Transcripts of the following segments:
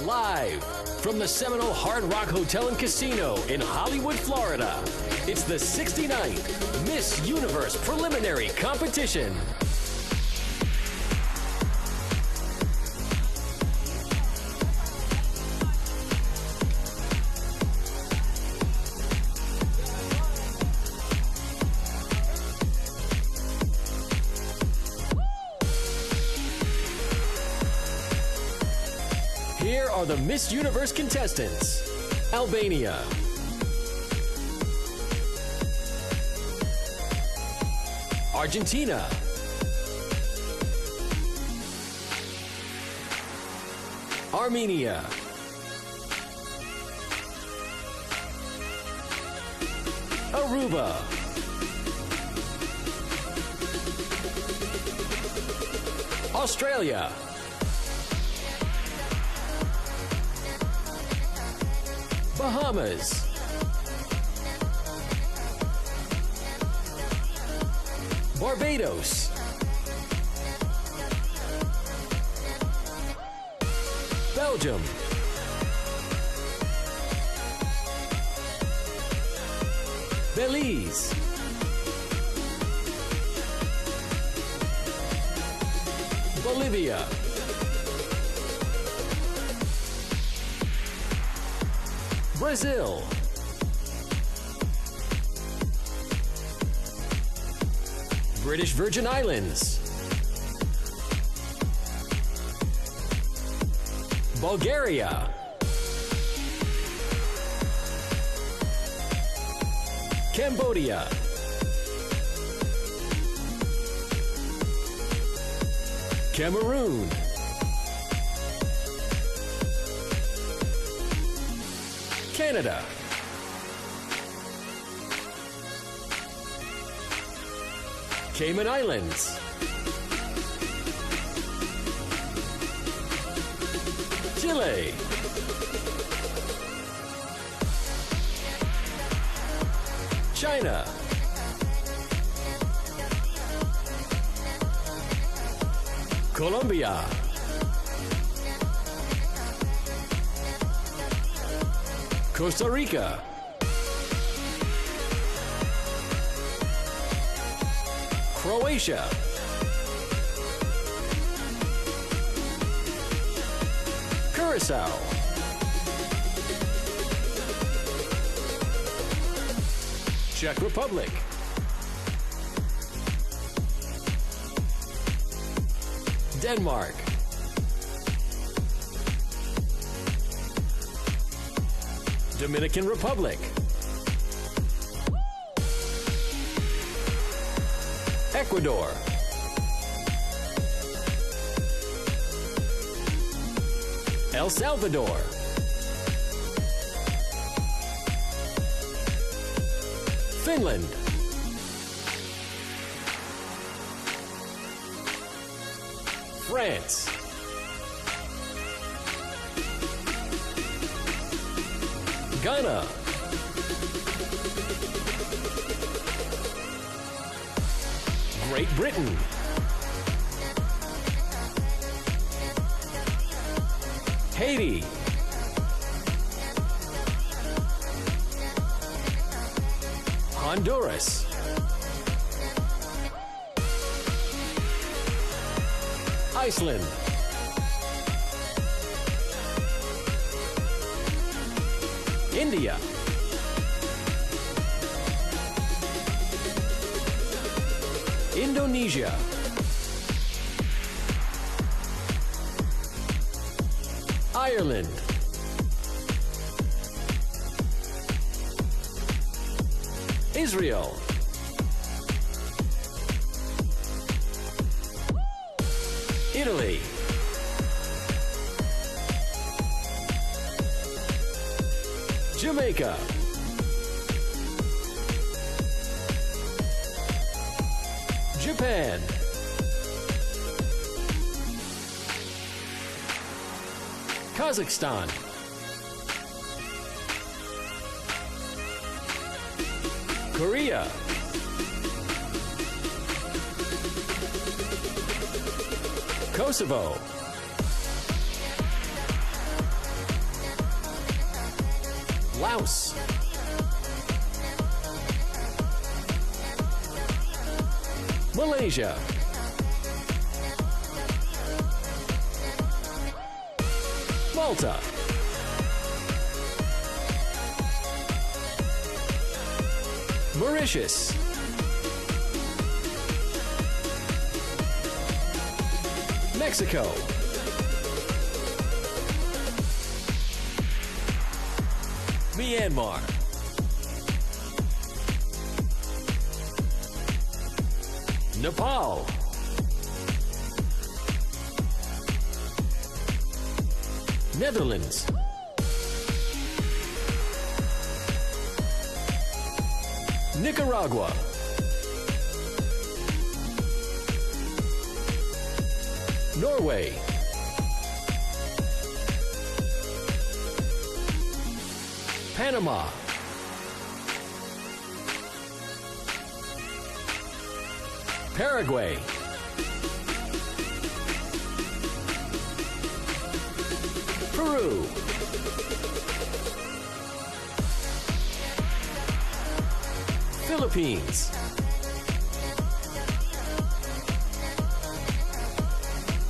Live from the Seminole Hard Rock Hotel and Casino in Hollywood, Florida, it's the 69th Miss Universe Preliminary Competition. Here are the Miss Universe contestants. Albania, Argentina, Armenia, Aruba, Australia, Bahamas, Barbados, Belgium, Belize, Bolivia, Brazil, British Virgin Islands, Bulgaria, Cambodia, Cameroon, Canada, Cayman Islands, Chile, China, Colombia, Costa Rica, Croatia, Curacao, Czech Republic, Denmark, Dominican Republic, Ecuador, El Salvador, Finland, France, Ghana, Great Britain, Haiti, Honduras, Iceland, India, Indonesia, Ireland, Israel, Italy, Jamaica, Japan, Kazakhstan, Korea, Kosovo, Laos. Malaysia. Malta. Mauritius. Mexico. Myanmar. Nepal. Netherlands. Nicaragua. Norway. Panama. Paraguay. Peru. Philippines.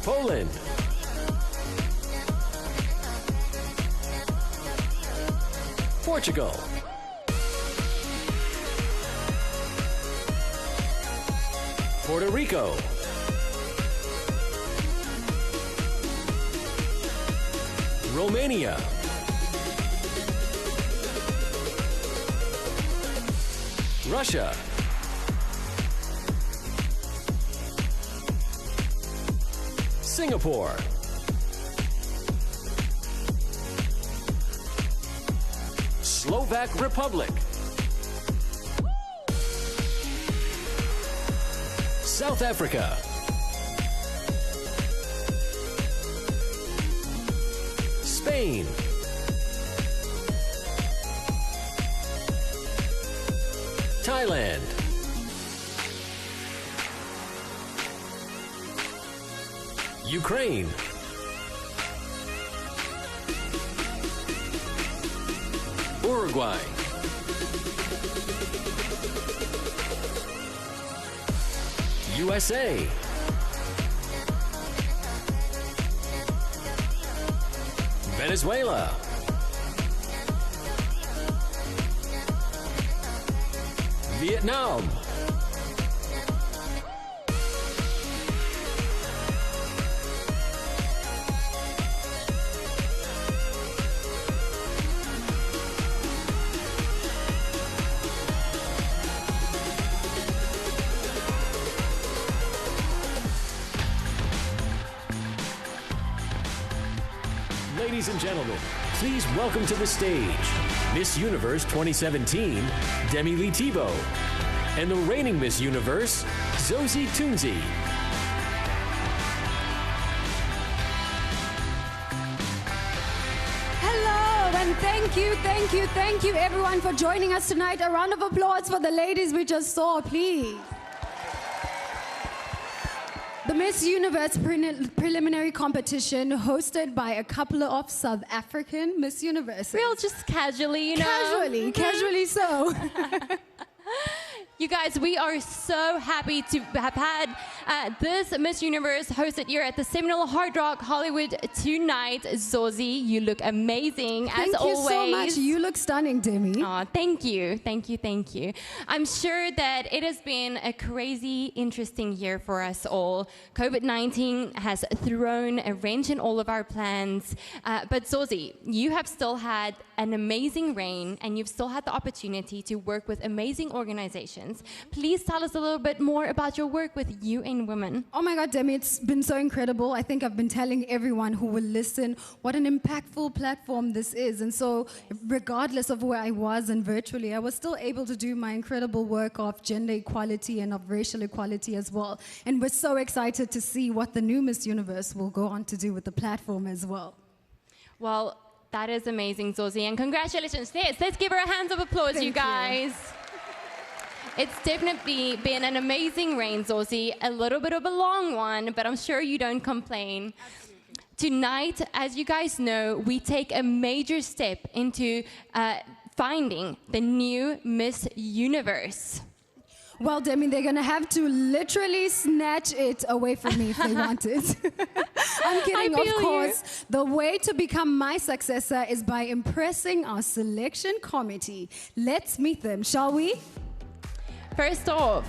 Poland. Portugal. Puerto Rico. Romania. Russia. Singapore. Slovak Republic. South Africa. Spain. Thailand. Ukraine. Uruguay. USA. Venezuela. Vietnam. Ladies and gentlemen, please welcome to the stage Miss Universe 2017, Demi Lee Thibault, and the reigning Miss Universe, Zosie Toonsey. Hello, and thank you everyone for joining us tonight. A round of applause for the ladies we just saw, please. The Miss Universe preliminary competition hosted by a couple of South African Miss Universes. Real, just casually, you know. Casually so. You guys, we are so happy to have had this Miss Universe hosted here at the Seminole Hard Rock Hollywood tonight. Zosie, you look amazing as always. Thank you so much. You look stunning, Demi. Aw, thank you. I'm sure that it has been a crazy, interesting year for us all. COVID-19 has thrown a wrench in all of our plans. But Zosie, you have still had an amazing reign, and you've still had the opportunity to work with amazing organizations. Please tell us a little bit more about your work with UN Women. Oh my God, Demi, it's been so incredible. I think I've been telling everyone who will listen what an impactful platform this is. And so regardless of where I was and virtually, I was still able to do my incredible work of gender equality and of racial equality as well. And we're so excited to see what the new Miss Universe will go on to do with the platform as well. Well, that is amazing, Zosie, and congratulations. Let's give her a hand of applause, you guys. It's definitely been an amazing reign, Zosie. A little bit of a long one, but I'm sure you don't complain. Tonight, as you guys know, we take a major step into finding the new Miss Universe. Well, Demi, they're gonna have to literally snatch it away from me if they want it. I'm kidding, I of feel course. The way to become my successor is by impressing our selection committee. Let's meet them, shall we? First off,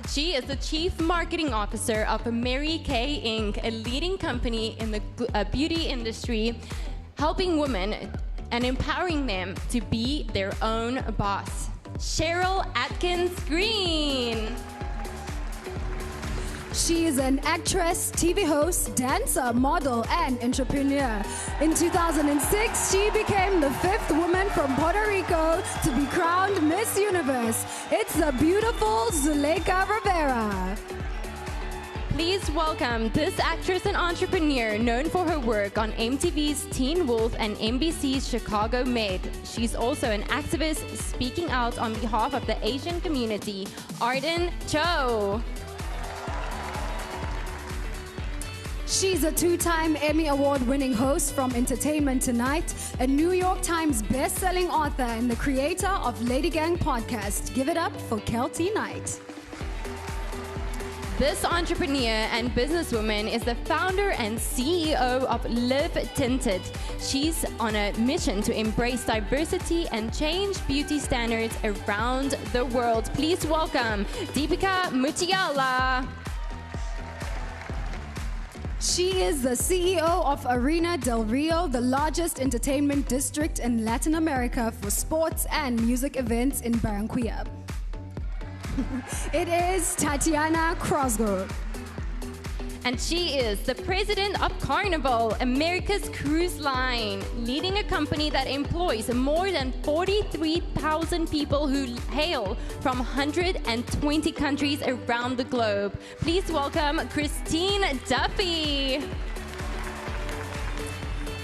she is the Chief Marketing Officer of Mary Kay Inc., a leading company in the beauty industry, helping women and empowering them to be their own boss. Cheryl Atkins Green. She is an actress, TV host, dancer, model, and entrepreneur. In 2006, she became the 5th woman from Puerto Rico to be crowned Miss Universe. It's the beautiful Zuleika Rivera. Please welcome this actress and entrepreneur known for her work on MTV's Teen Wolf and NBC's Chicago Med. She's also an activist speaking out on behalf of the Asian community. Arden Cho. She's a 2-time Emmy Award-winning host from Entertainment Tonight, a New York Times best-selling author, and the creator of Lady Gang podcast. Give it up for Kelty Knight. This entrepreneur and businesswoman is the founder and CEO of Live Tinted. She's on a mission to embrace diversity and change beauty standards around the world. Please welcome Deepika Mutiala. She is the CEO of Arena del Rio, the largest entertainment district in Latin America for sports and music events in Barranquilla. It is Tatiana Crosgo. And she is the president of Carnival, America's cruise line, leading a company that employs more than 43,000 people who hail from 120 countries around the globe. Please welcome Christine Duffy.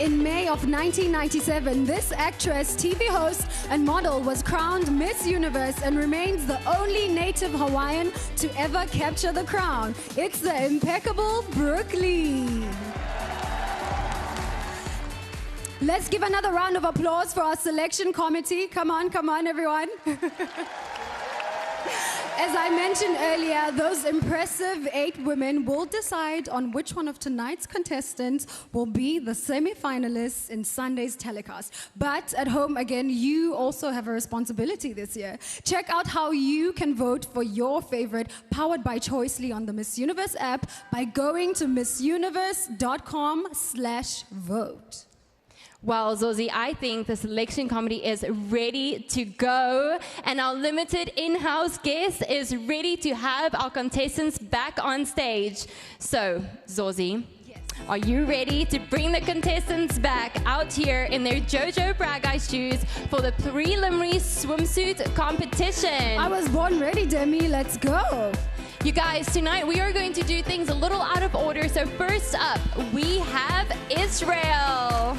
In May of 1997, this actress, TV host, and model was crowned Miss Universe and remains the only native Hawaiian to ever capture the crown. It's the impeccable Brooke Lee. Let's give another round of applause for our selection committee. Come on, everyone. As I mentioned earlier, those impressive 8 women will decide on which one of tonight's contestants will be the semi-finalists in Sunday's telecast. But at home, again, you also have a responsibility this year. Check out how you can vote for your favorite, powered by Choicely, on the Miss Universe app by going to missuniverse.com/vote. Well, Zosie, I think the selection committee is ready to go, and our limited in-house guest is ready to have our contestants back on stage. So, Zosie, yes, are you ready to bring the contestants back out here in their Jojo Braga shoes for the preliminary swimsuit competition? I was born ready, Demi. Let's go. You guys, tonight we are going to do things a little out of order. So first up, we have Israel.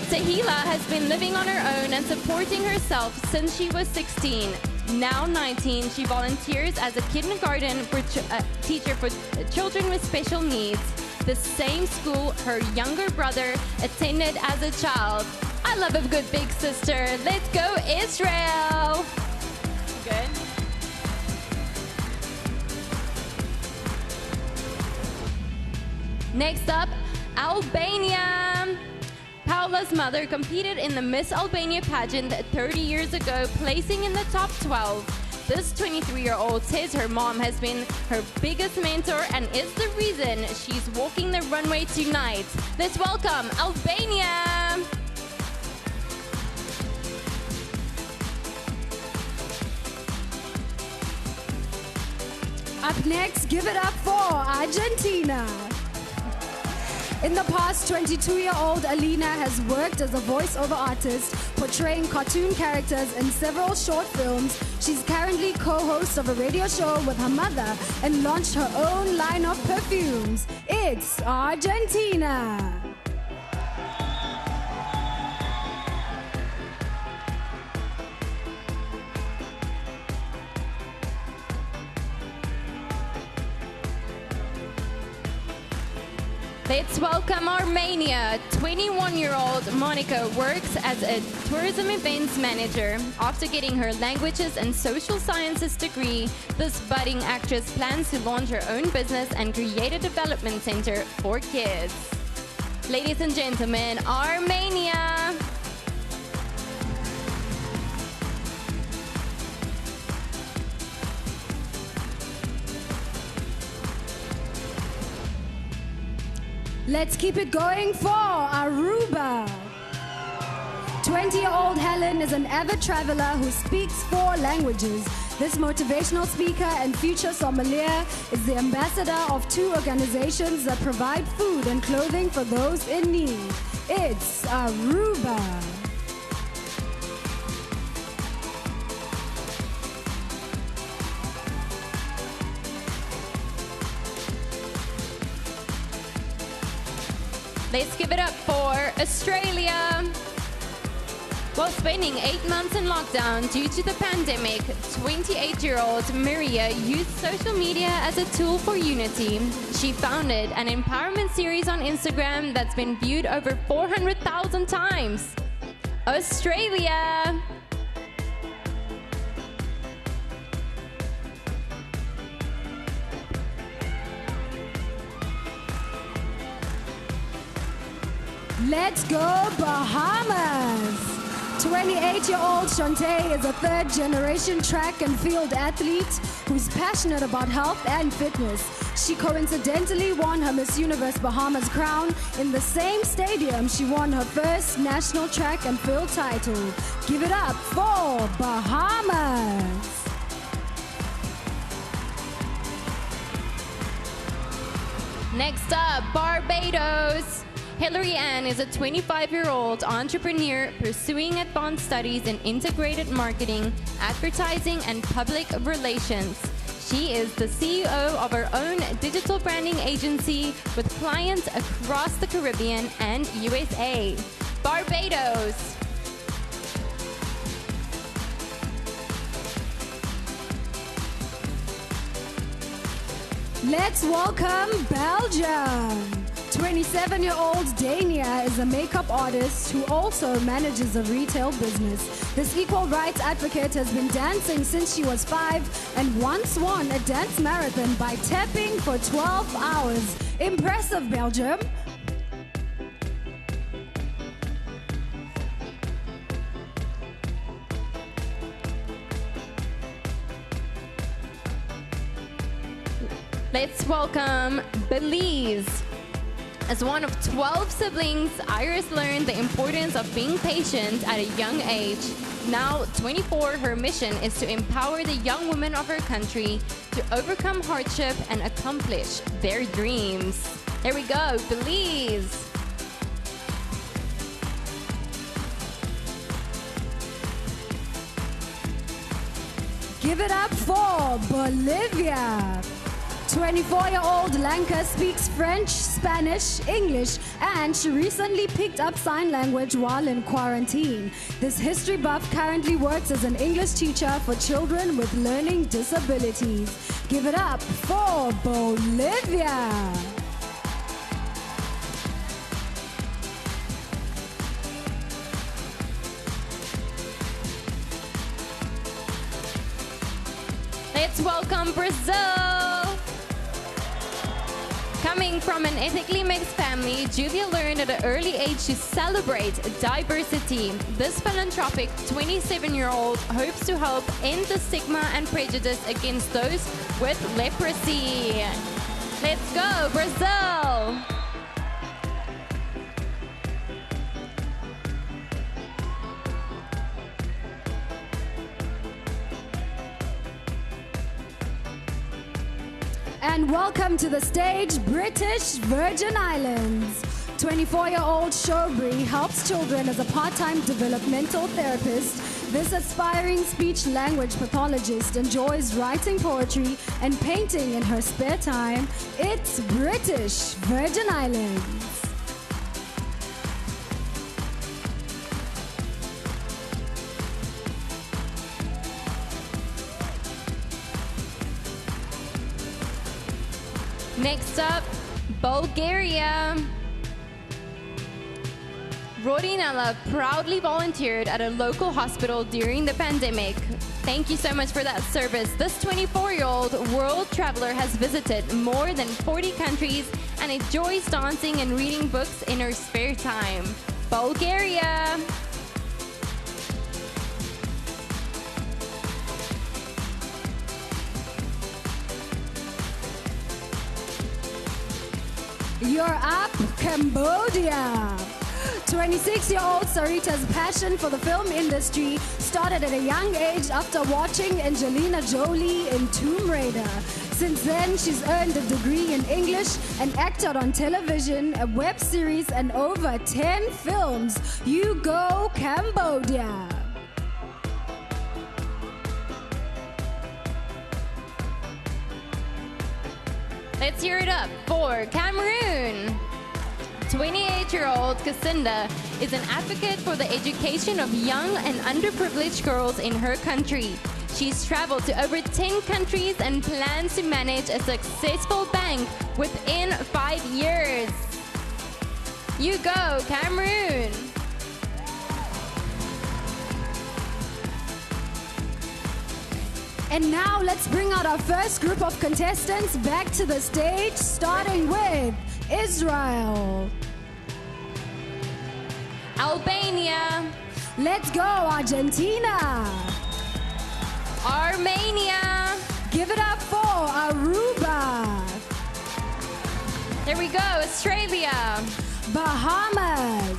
Tahila has been living on her own and supporting herself since she was 16. Now 19, she volunteers as a kindergarten teacher for children with special needs, the same school her younger brother attended as a child. I love a good big sister. Let's go, Israel. Good. Next up, Albania. Paula's mother competed in the Miss Albania pageant 30 years ago, placing in the top 12. This 23-year-old says her mom has been her biggest mentor and is the reason she's walking the runway tonight. Let's welcome Albania! Up next, give it up for Argentina. In the past, 22-year-old Alina has worked as a voiceover artist, portraying cartoon characters in several short films. She's currently co-host of a radio show with her mother and launched her own line of perfumes. It's Argentina. Let's welcome Armenia. 21-year-old Monica works as a tourism events manager. After getting her languages and social sciences degree, this budding actress plans to launch her own business and create a development center for kids. Ladies and gentlemen, Armenia. Let's keep it going for Aruba. 20-year-old Helen is an avid traveler who speaks 4 languages. This motivational speaker and future sommelier is the ambassador of 2 organizations that provide food and clothing for those in need. It's Aruba. Let's give it up for Australia. While spending 8 months in lockdown due to the pandemic, 28-year-old Maria used social media as a tool for unity. She founded an empowerment series on Instagram that's been viewed over 400,000 times. Australia! Let's go Bahamas! 28-year-old Shantae is a 3rd-generation track and field athlete who's passionate about health and fitness. She coincidentally won her Miss Universe Bahamas crown in the same stadium she won her first national track and field title. Give it up for Bahamas! Next up, Barbados. Hillary Ann is a 25-year-old entrepreneur pursuing advanced studies in integrated marketing, advertising, and public relations. She is the CEO of her own digital branding agency with clients across the Caribbean and USA. Barbados. Let's welcome Belgium. 27-year-old Dania is a makeup artist who also manages a retail business. This equal rights advocate has been dancing since she was 5 and once won a dance marathon by tapping for 12 hours. Impressive, Belgium! Let's welcome Belize. As one of 12 siblings, Iris learned the importance of being patient at a young age. Now 24, her mission is to empower the young women of her country to overcome hardship and accomplish their dreams. There we go, Belize. Give it up for Bolivia. 24-year-old Lanka speaks French, Spanish, English, and she recently picked up sign language while in quarantine. This history buff currently works as an English teacher for children with learning disabilities. Give it up for Bolivia. Let's welcome Brazil. Coming from an ethnically mixed family, Julia learned at an early age to celebrate diversity. This philanthropic 27-year-old hopes to help end the stigma and prejudice against those with leprosy. Let's go, Brazil! And welcome to the stage, British Virgin Islands. 24-year-old Shobri helps children as a part-time developmental therapist. This aspiring speech language pathologist enjoys writing poetry and painting in her spare time. It's British Virgin Islands. Next up, Bulgaria. Rodinella proudly volunteered at a local hospital during the pandemic. Thank you so much for that service. This 24-year-old world traveler has visited more than 40 countries and enjoys dancing and reading books in her spare time. Bulgaria. You're up, Cambodia. 26-year-old Sarita's passion for the film industry started at a young age after watching Angelina Jolie in Tomb Raider. Since then, she's earned a degree in English and acted on television, a web series, and over 10 films. You go, Cambodia. Let's hear it up for Cameroon. 28-year-old Casinda is an advocate for the education of young and underprivileged girls in her country. She's traveled to over 10 countries and plans to manage a successful bank within 5 years. You go, Cameroon. And now let's bring out our first group of contestants back to the stage, starting with Israel. Albania. Let's go, Argentina. Armenia. Give it up for Aruba. There we go, Australia. Bahamas.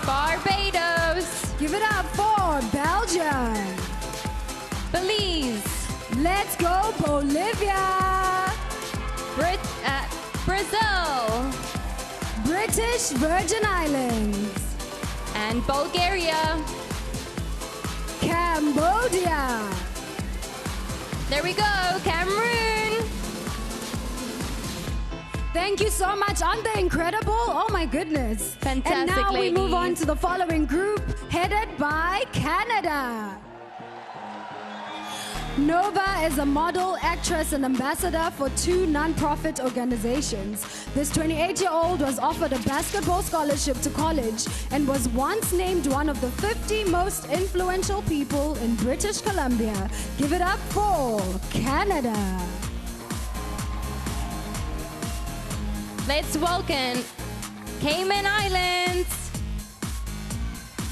Barbados. Give it up for Belgium. Belize. Let's go, Bolivia. Brazil. British Virgin Islands. And Bulgaria. Cambodia. There we go, Cameroon. Thank you so much. Aren't they incredible? Oh my goodness. Fantastic, And now we move on ladies. to the following group, headed by Canada. Nova is a model, actress, and ambassador for 2 non-profit organizations. This 28-year-old was offered a basketball scholarship to college and was once named one of the 50 most influential people in British Columbia. Give it up for Canada. Let's welcome Cayman Islands.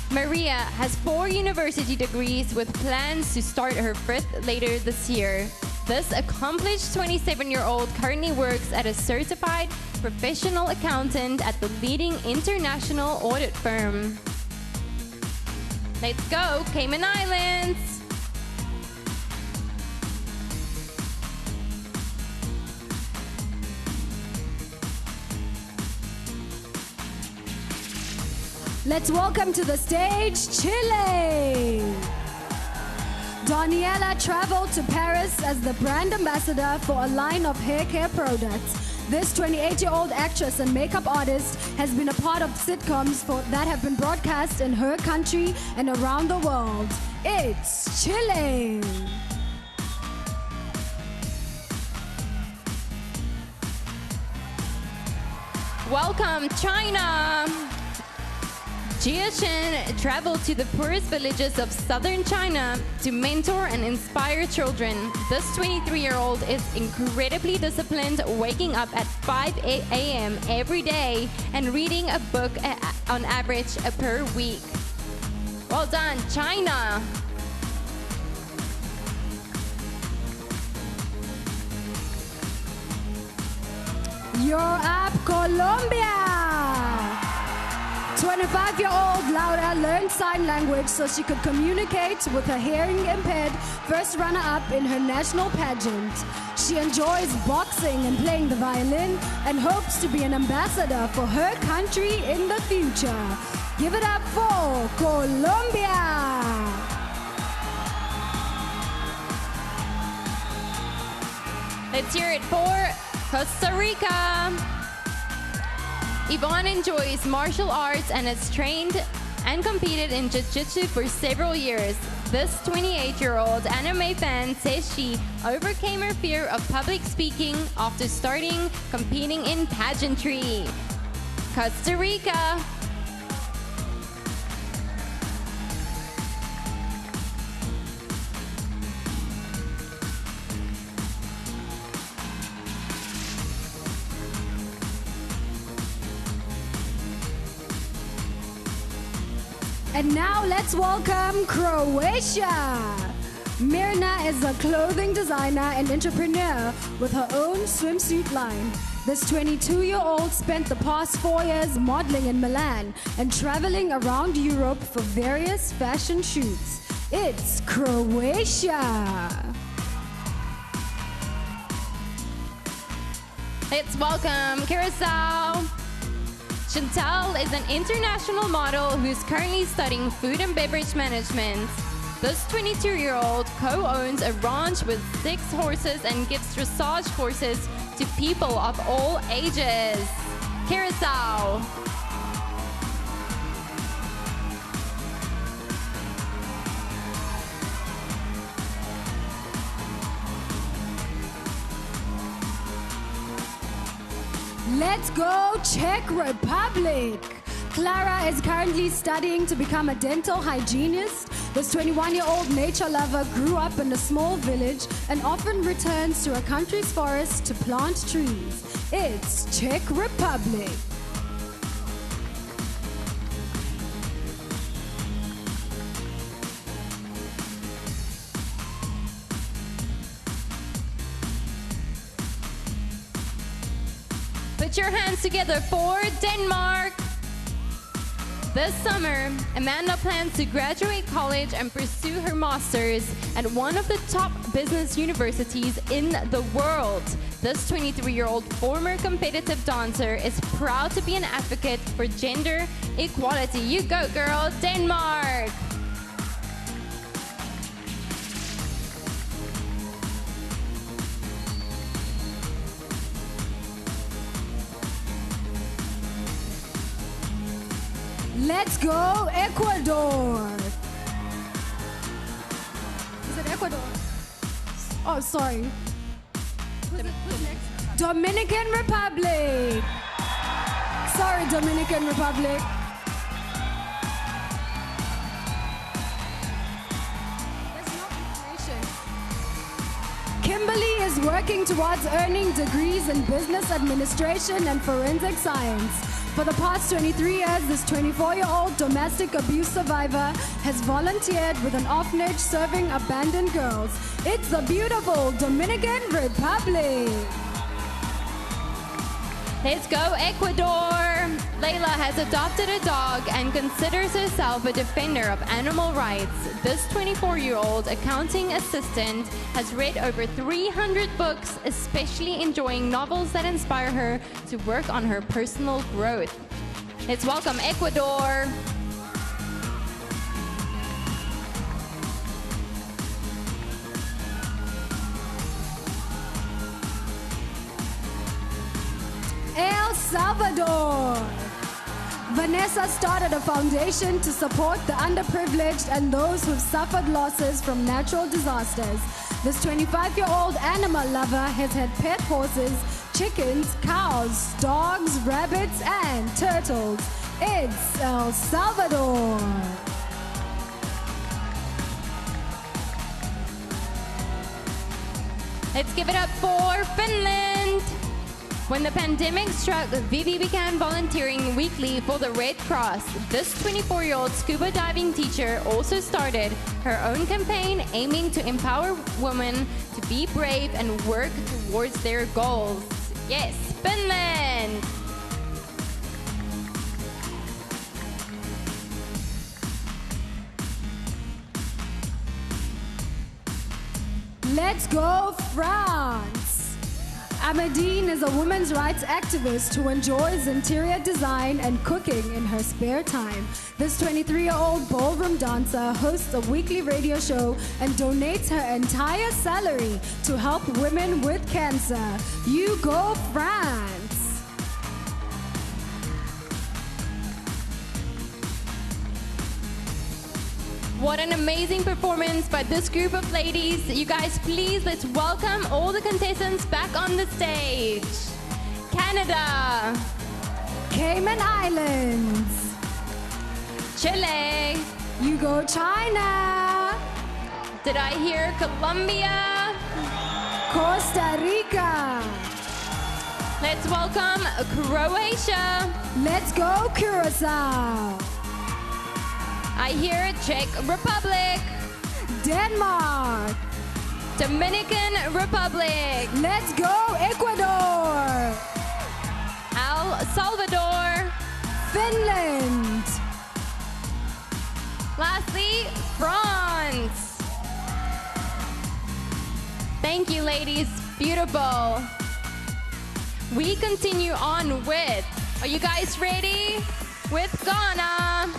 Maria has 4 university degrees with plans to start her 5th later this year. This accomplished 27-year-old currently works as a certified professional accountant at the leading international audit firm. Let's go, Cayman Islands! Let's welcome to the stage, Chile. Daniela traveled to Paris as the brand ambassador for a line of hair care products. This 28-year-old actress and makeup artist has been a part of sitcoms that have been broadcast in her country and around the world. It's Chile. Welcome, China! Jia Shen traveled to the poorest villages of southern China to mentor and inspire children. This 23-year-old is incredibly disciplined, waking up at 5 a.m. every day and reading a book on average per week. Well done, China! You're up, Colombia. 25-year-old Laura learned sign language so she could communicate with her hearing impaired first runner-up in her national pageant. She enjoys boxing and playing the violin and hopes to be an ambassador for her country in the future. Give it up for Colombia. Let's hear it for Costa Rica. Yvonne enjoys martial arts and has trained and competed in jiu-jitsu for several years. This 28-year-old anime fan says she overcame her fear of public speaking after starting competing in pageantry. Costa Rica. And now let's welcome Croatia. Mirna is a clothing designer and entrepreneur with her own swimsuit line. This 22-year-old spent the past 4 years modeling in Milan and traveling around Europe for various fashion shoots. It's Croatia. Let's welcome Curacao. Chantal is an international model who's currently studying food and beverage management. This 22-year-old co-owns a ranch with 6 horses and gives dressage courses to people of all ages. Curacao. Let's go Czech Republic. Clara is currently studying to become a dental hygienist. This 21-year-old nature lover grew up in a small village and often returns to a country's forest to plant trees. It's Czech Republic. Put your hands together for Denmark. This summer, Amanda plans to graduate college and pursue her master's at one of the top business universities in the world. This 23-year-old former competitive dancer is proud to be an advocate for gender equality. You go, girl, Denmark! Let's go Ecuador. Is it Ecuador? Oh, sorry. Who's next? Dominican Republic. Sorry, Dominican Republic. There's no information. Kimberly is working towards earning degrees in business administration and forensic science. For the past 23 years, this 24-year-old domestic abuse survivor has volunteered with an orphanage serving abandoned girls. It's the beautiful Dominican Republic. Let's go, Ecuador! Layla has adopted a dog and considers herself a defender of animal rights. This 24-year-old accounting assistant has read over 300 books, especially enjoying novels that inspire her to work on her personal growth. Let's welcome Ecuador! El Salvador. Vanessa started a foundation to support the underprivileged and those who've suffered losses from natural disasters. This 25-year-old animal lover has had pet horses, chickens, cows, dogs, rabbits, and turtles. It's El Salvador. Let's give it up for Finland! When the pandemic struck, Vivi began volunteering weekly for the Red Cross. This 24-year-old scuba diving teacher also started her own campaign aiming to empower women to be brave and work towards their goals. Yes, Finland! Let's go France! Amadine is a women's rights activist who enjoys interior design and cooking in her spare time. This 23-year-old ballroom dancer hosts a weekly radio show and donates her entire salary to help women with cancer. You go, France! What an amazing performance by this group of ladies. You guys, please, let's welcome all the contestants back on the stage. Canada. Cayman Islands. Chile. You go China. Did I hear Colombia? Costa Rica. Let's welcome Croatia. Let's go Curacao. I hear Czech Republic. Denmark. Dominican Republic. Let's go Ecuador. El Salvador. Finland. Lastly, France. Thank you, ladies. Beautiful. We continue on with, are you guys ready? With Ghana.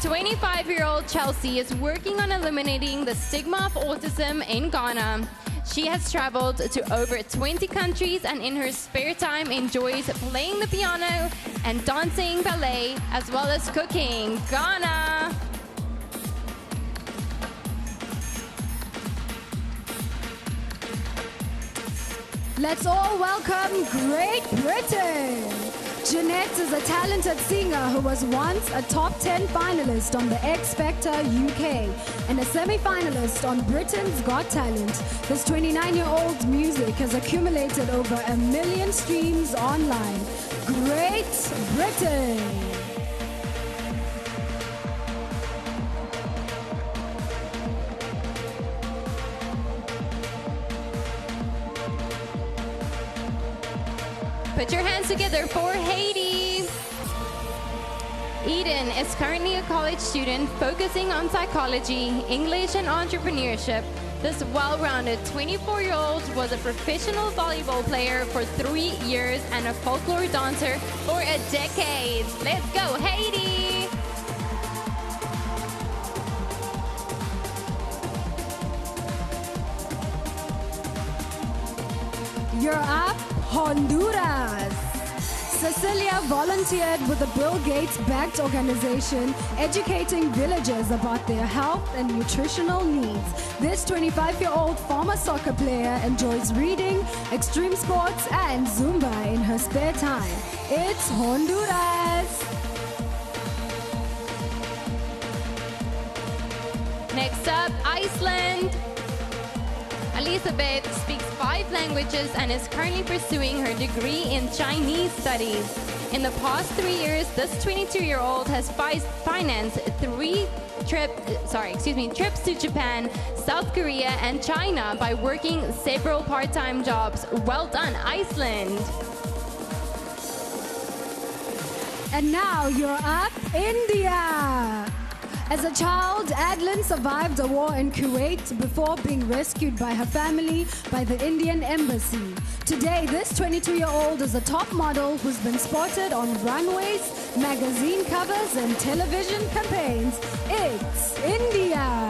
25-year-old Chelsea is working on eliminating the stigma of autism in Ghana. She has traveled to over 20 countries and in her spare time enjoys playing the piano and dancing ballet as well as cooking. Ghana! Let's all welcome Great Britain. Jeanette is a talented singer who was once a top 10 finalist on the X Factor UK and a semi-finalist on Britain's Got Talent. This 29-year-old's music has accumulated over 1 million streams online. Great Britain. Put your hands together for Haiti. Eden is currently a college student focusing on psychology, English, and entrepreneurship. This well-rounded 24-year-old was a professional volleyball player for 3 years and a folklore dancer for a decade. Let's go, Haiti! You're up, Honduras. Cecilia volunteered with the Bill Gates-backed organization, educating villagers about their health and nutritional needs. This 25-year-old former soccer player enjoys reading, extreme sports, and Zumba in her spare time. It's Honduras. Next up, Iceland. Elizabeth speaks 5 languages and is currently pursuing her degree in Chinese studies. In the past 3 years, this 22-year-old has financed 3 trips to Japan, South Korea, and China by working several part-time jobs. Well done, Iceland! And now you're up, India. As a child, Adlin survived a war in Kuwait before being rescued by her family by the Indian embassy. Today, this 22-year-old is a top model who's been spotted on runways, magazine covers, and television campaigns. It's India.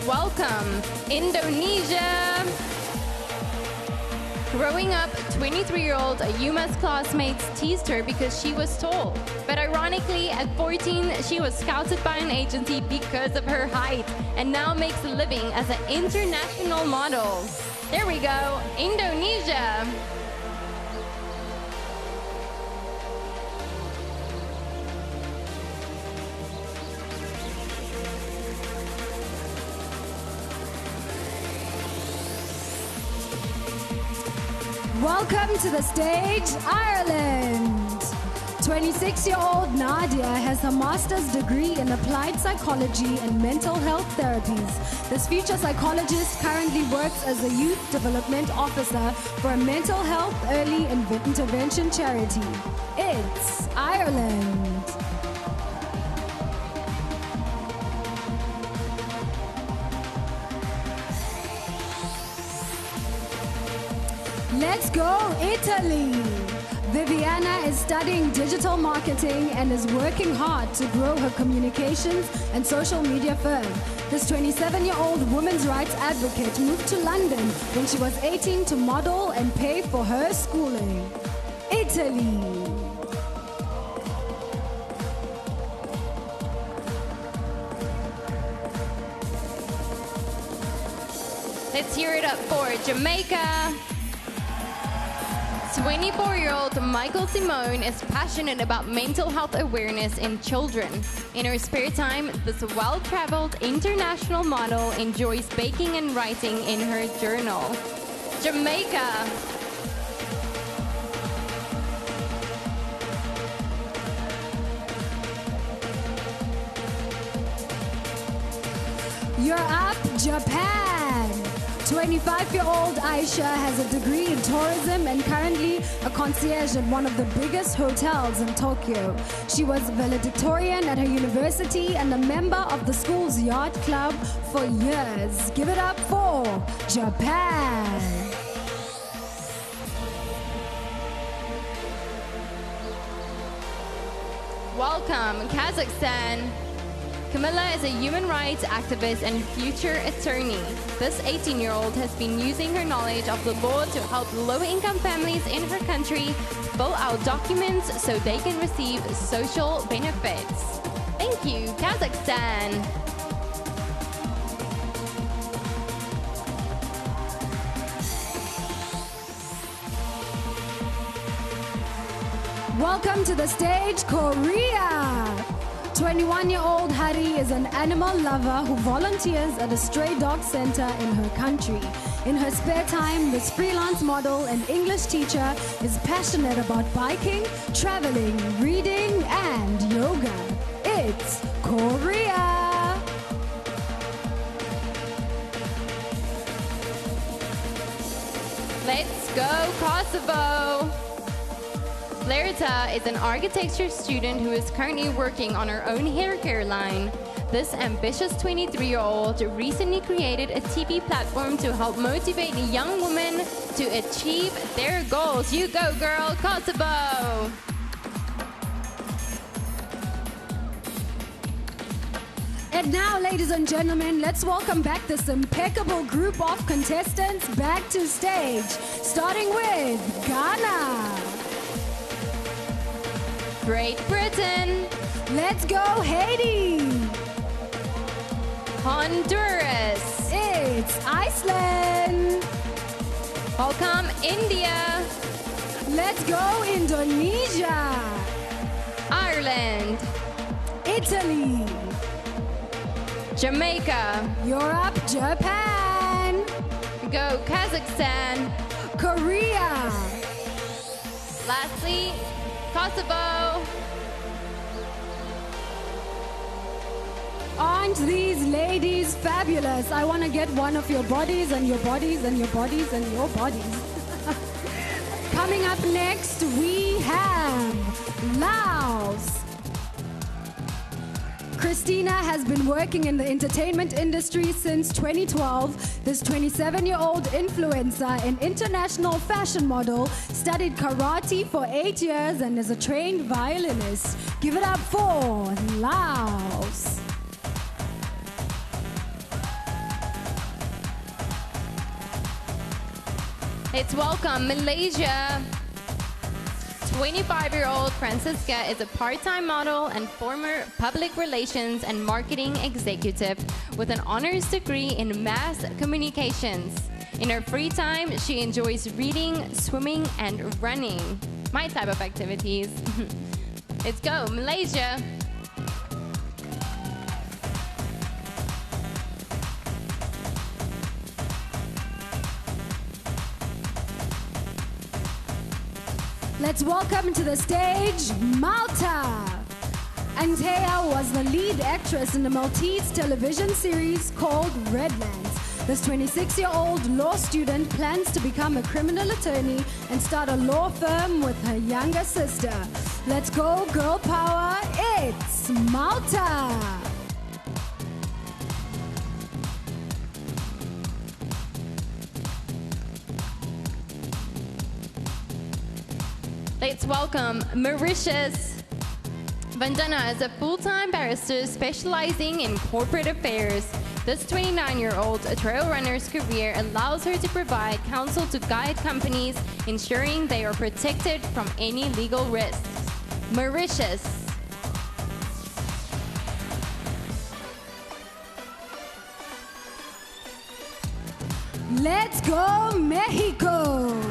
Welcome, Indonesia! Growing up, 23-year-old Yuma's classmates teased her because she was tall. But ironically, at 14, she was scouted by an agency because of her height and now makes a living as an international model. There we go, Indonesia. Welcome to the stage, Ireland. 26-year-old Nadia has a master's degree in applied psychology and mental health therapies. This future psychologist currently works as a youth development officer for a mental health early intervention charity. It's Ireland. Let's go, Italy. Viviana is studying digital marketing and is working hard to grow her communications and social media firm. This 27-year-old women's rights advocate moved to London when she was 18 to model and pay for her schooling. Italy. Let's hear it up for Jamaica. 24-year-old Michael Simone is passionate about mental health awareness in children. In her spare time, this well-traveled international model enjoys baking and writing in her journal. Jamaica. You're up, Japan. 25-year-old Aisha has a degree in tourism and currently a concierge at one of the biggest hotels in Tokyo. She was valedictorian at her university and a member of the school's yacht club for years. Give it up for Japan. Welcome, Kazakhstan. Camilla is a human rights activist and future attorney. This 18-year-old has been using her knowledge of the law to help low-income families in her country fill out documents so they can receive social benefits. Thank you, Kazakhstan. Welcome to the stage, Korea. 21-year-old Hari is an animal lover who volunteers at a stray dog center in her country. In her spare time, this freelance model and English teacher is passionate about biking, traveling, reading, and yoga. It's Korea! Let's go, Kosovo! Larita is an architecture student who is currently working on her own hair care line. This ambitious 23-year-old recently created a TV platform to help motivate young women to achieve their goals. You go, girl, Kosovo! And now, ladies and gentlemen, let's welcome back this impeccable group of contestants back to stage, starting with Ghana. Great Britain. Let's go, Haiti. Honduras. It's Iceland. Welcome, India. Let's go, Indonesia. Ireland. Italy. Jamaica. Europe, Japan. Go, Kazakhstan. Korea. Lastly, Kosovo. Aren't these ladies fabulous? I want to get one of your bodies and your bodies and your bodies and your bodies. Coming up next, we have Laos. Christina has been working in the entertainment industry since 2012. This 27-year-old influencer and international fashion model studied karate for 8 years and is a trained violinist. Give it up for Laos. Let's welcome Malaysia. 25-year-old Francisca is a part-time model and former public relations and marketing executive with an honors degree in mass communications. In her free time, she enjoys reading, swimming, and running. My type of activities. Let's go, Malaysia. Let's welcome to the stage, Malta. Antea was the lead actress in the Maltese television series called Redlands. This 26-year-old law student plans to become a criminal attorney and start a law firm with her younger sister. Let's go, girl power, it's Malta. Let's welcome Mauritius. Vandana is a full-time barrister specializing in corporate affairs. This 29-year-old trail runner's career allows her to provide counsel to guide companies, ensuring they are protected from any legal risks. Mauritius. Let's go, Mexico!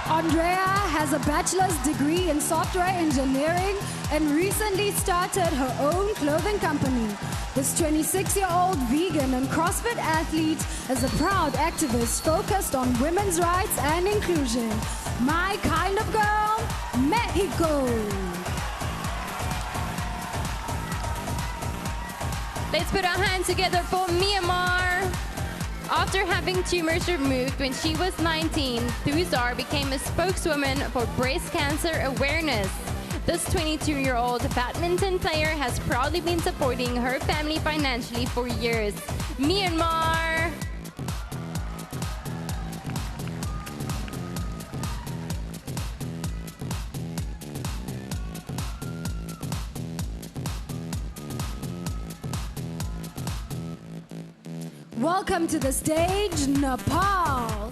Andrea has a bachelor's degree in software engineering and recently started her own clothing company. This 26-year-old vegan and CrossFit athlete is a proud activist focused on women's rights and inclusion. My kind of girl, Mexico! Let's put our hands together for Myanmar. After having tumors removed when she was 19, Thuzar became a spokeswoman for breast cancer awareness. This 22-year-old badminton player has proudly been supporting her family financially for years. Myanmar. Welcome to the stage, Nepal.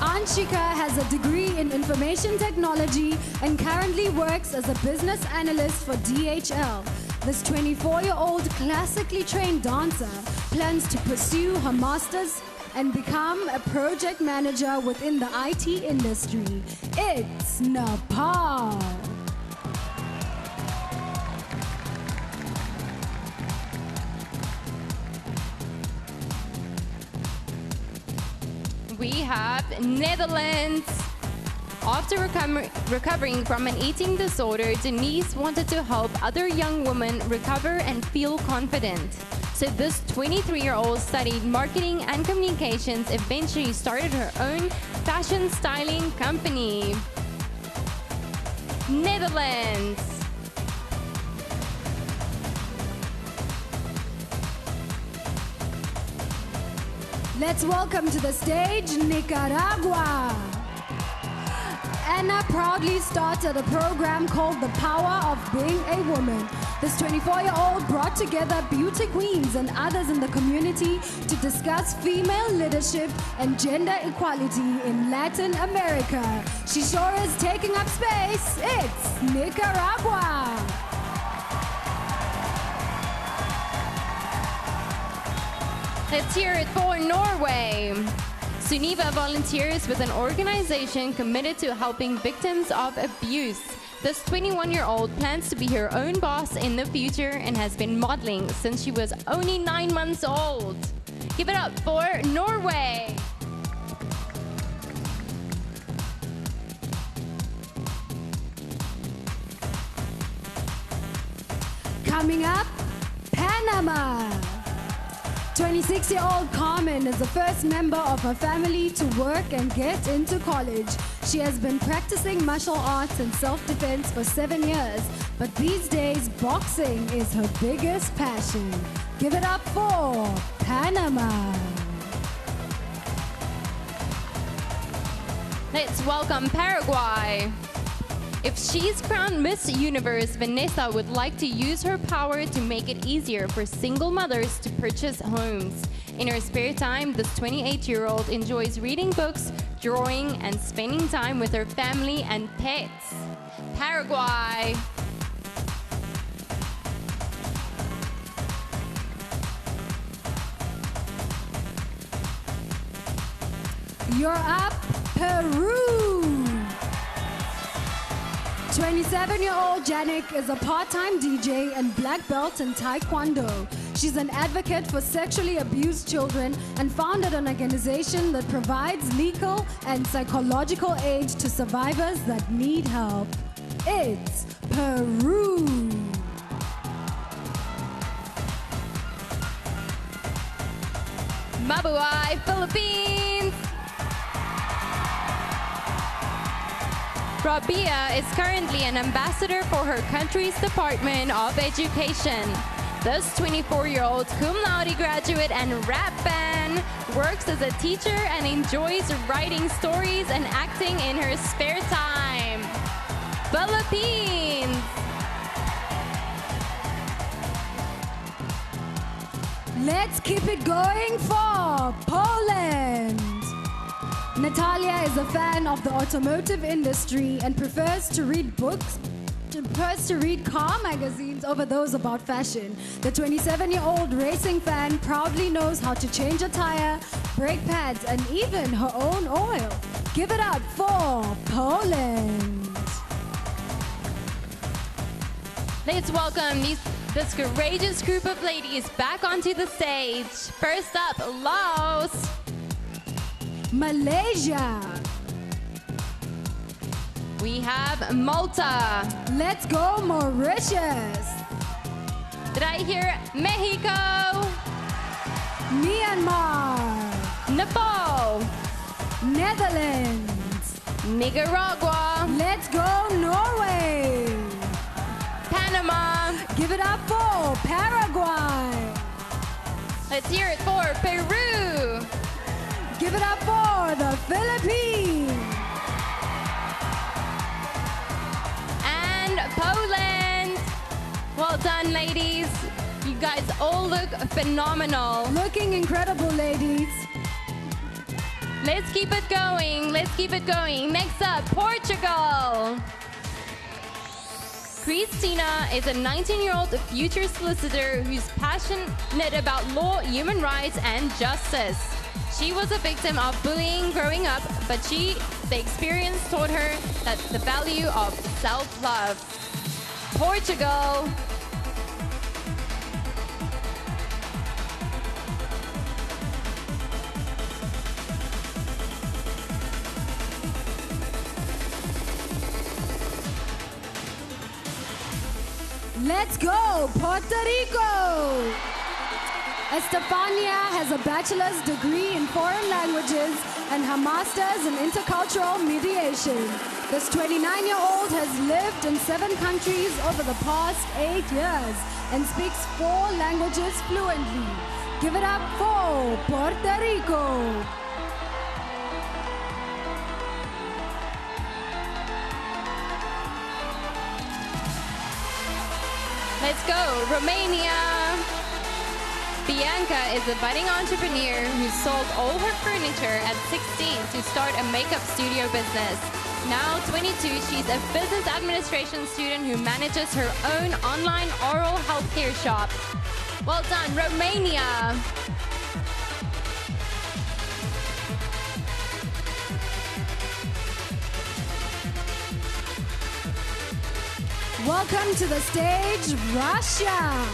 Anshika has a degree in information technology and currently works as a business analyst for DHL. This 24-year-old classically trained dancer plans to pursue her master's and become a project manager within the IT industry. It's Nepal. We have Netherlands. After recovering from an eating disorder, Denise wanted to help other young women recover and feel confident. So this 23-year-old studied marketing and communications, eventually started her own fashion styling company. Netherlands. Let's welcome to the stage, Nicaragua. Anna proudly started a program called The Power of Being a Woman. This 24-year-old brought together beauty queens and others in the community to discuss female leadership and gender equality in Latin America. She sure is taking up space. It's Nicaragua. Let's hear it for Norway. Sunniva volunteers with an organization committed to helping victims of abuse. This 21-year-old plans to be her own boss in the future and has been modeling since she was only 9 months old. Give it up for Norway. Coming up, Panama. 26-year-old Carmen is the first member of her family to work and get into college. She has been practicing martial arts and self-defense for 7 years, but these days boxing is her biggest passion. Give it up for Panama. Let's welcome Paraguay. If she's crowned Miss Universe, Vanessa would like to use her power to make it easier for single mothers to purchase homes. In her spare time, this 28-year-old enjoys reading books, drawing, and spending time with her family and pets. Paraguay. You're up, Peru. 27-year-old Janik is a part-time DJ and black belt in Taekwondo. She's an advocate for sexually abused children and founded an organization that provides legal and psychological aid to survivors that need help. It's Peru. Mabuhay, Philippines. Rabia is currently an ambassador for her country's Department of Education. This 24-year-old cum laude graduate and rap fan works as a teacher and enjoys writing stories and acting in her spare time. Philippines. Let's keep it going for Poland. Natalia is a fan of the automotive industry and prefers to read car magazines over those about fashion. The 27-year-old racing fan proudly knows how to change a tire, brake pads, and even her own oil. Give it up for Poland. Let's welcome this courageous group of ladies back onto the stage. First up, Laos. Malaysia. We have Malta. Let's go Mauritius. Did I hear Mexico? Myanmar. Nepal. Netherlands. Nicaragua. Let's go Norway. Panama. Give it up for Paraguay. Let's hear it for Peru. Give it up for the Philippines. And Poland. Well done, ladies. You guys all look phenomenal. Looking incredible, ladies. Let's keep it going. Let's keep it going. Next up, Portugal. Cristina is a 19-year-old future solicitor who's passionate about law, human rights, and justice. She was a victim of bullying growing up, but the experience taught her that the value of self-love. Portugal. Let's go, Puerto Rico! Estefania has a bachelor's degree in foreign languages and her master's in intercultural mediation. This 29-year-old has lived in 7 countries over the past 8 years and speaks 4 languages fluently. Give it up for Puerto Rico! Let's go, Romania. Bianca is a budding entrepreneur who sold all her furniture at 16 to start a makeup studio business. Now 22, she's a business administration student who manages her own online oral healthcare shop. Well done, Romania. Welcome to the stage, Russia.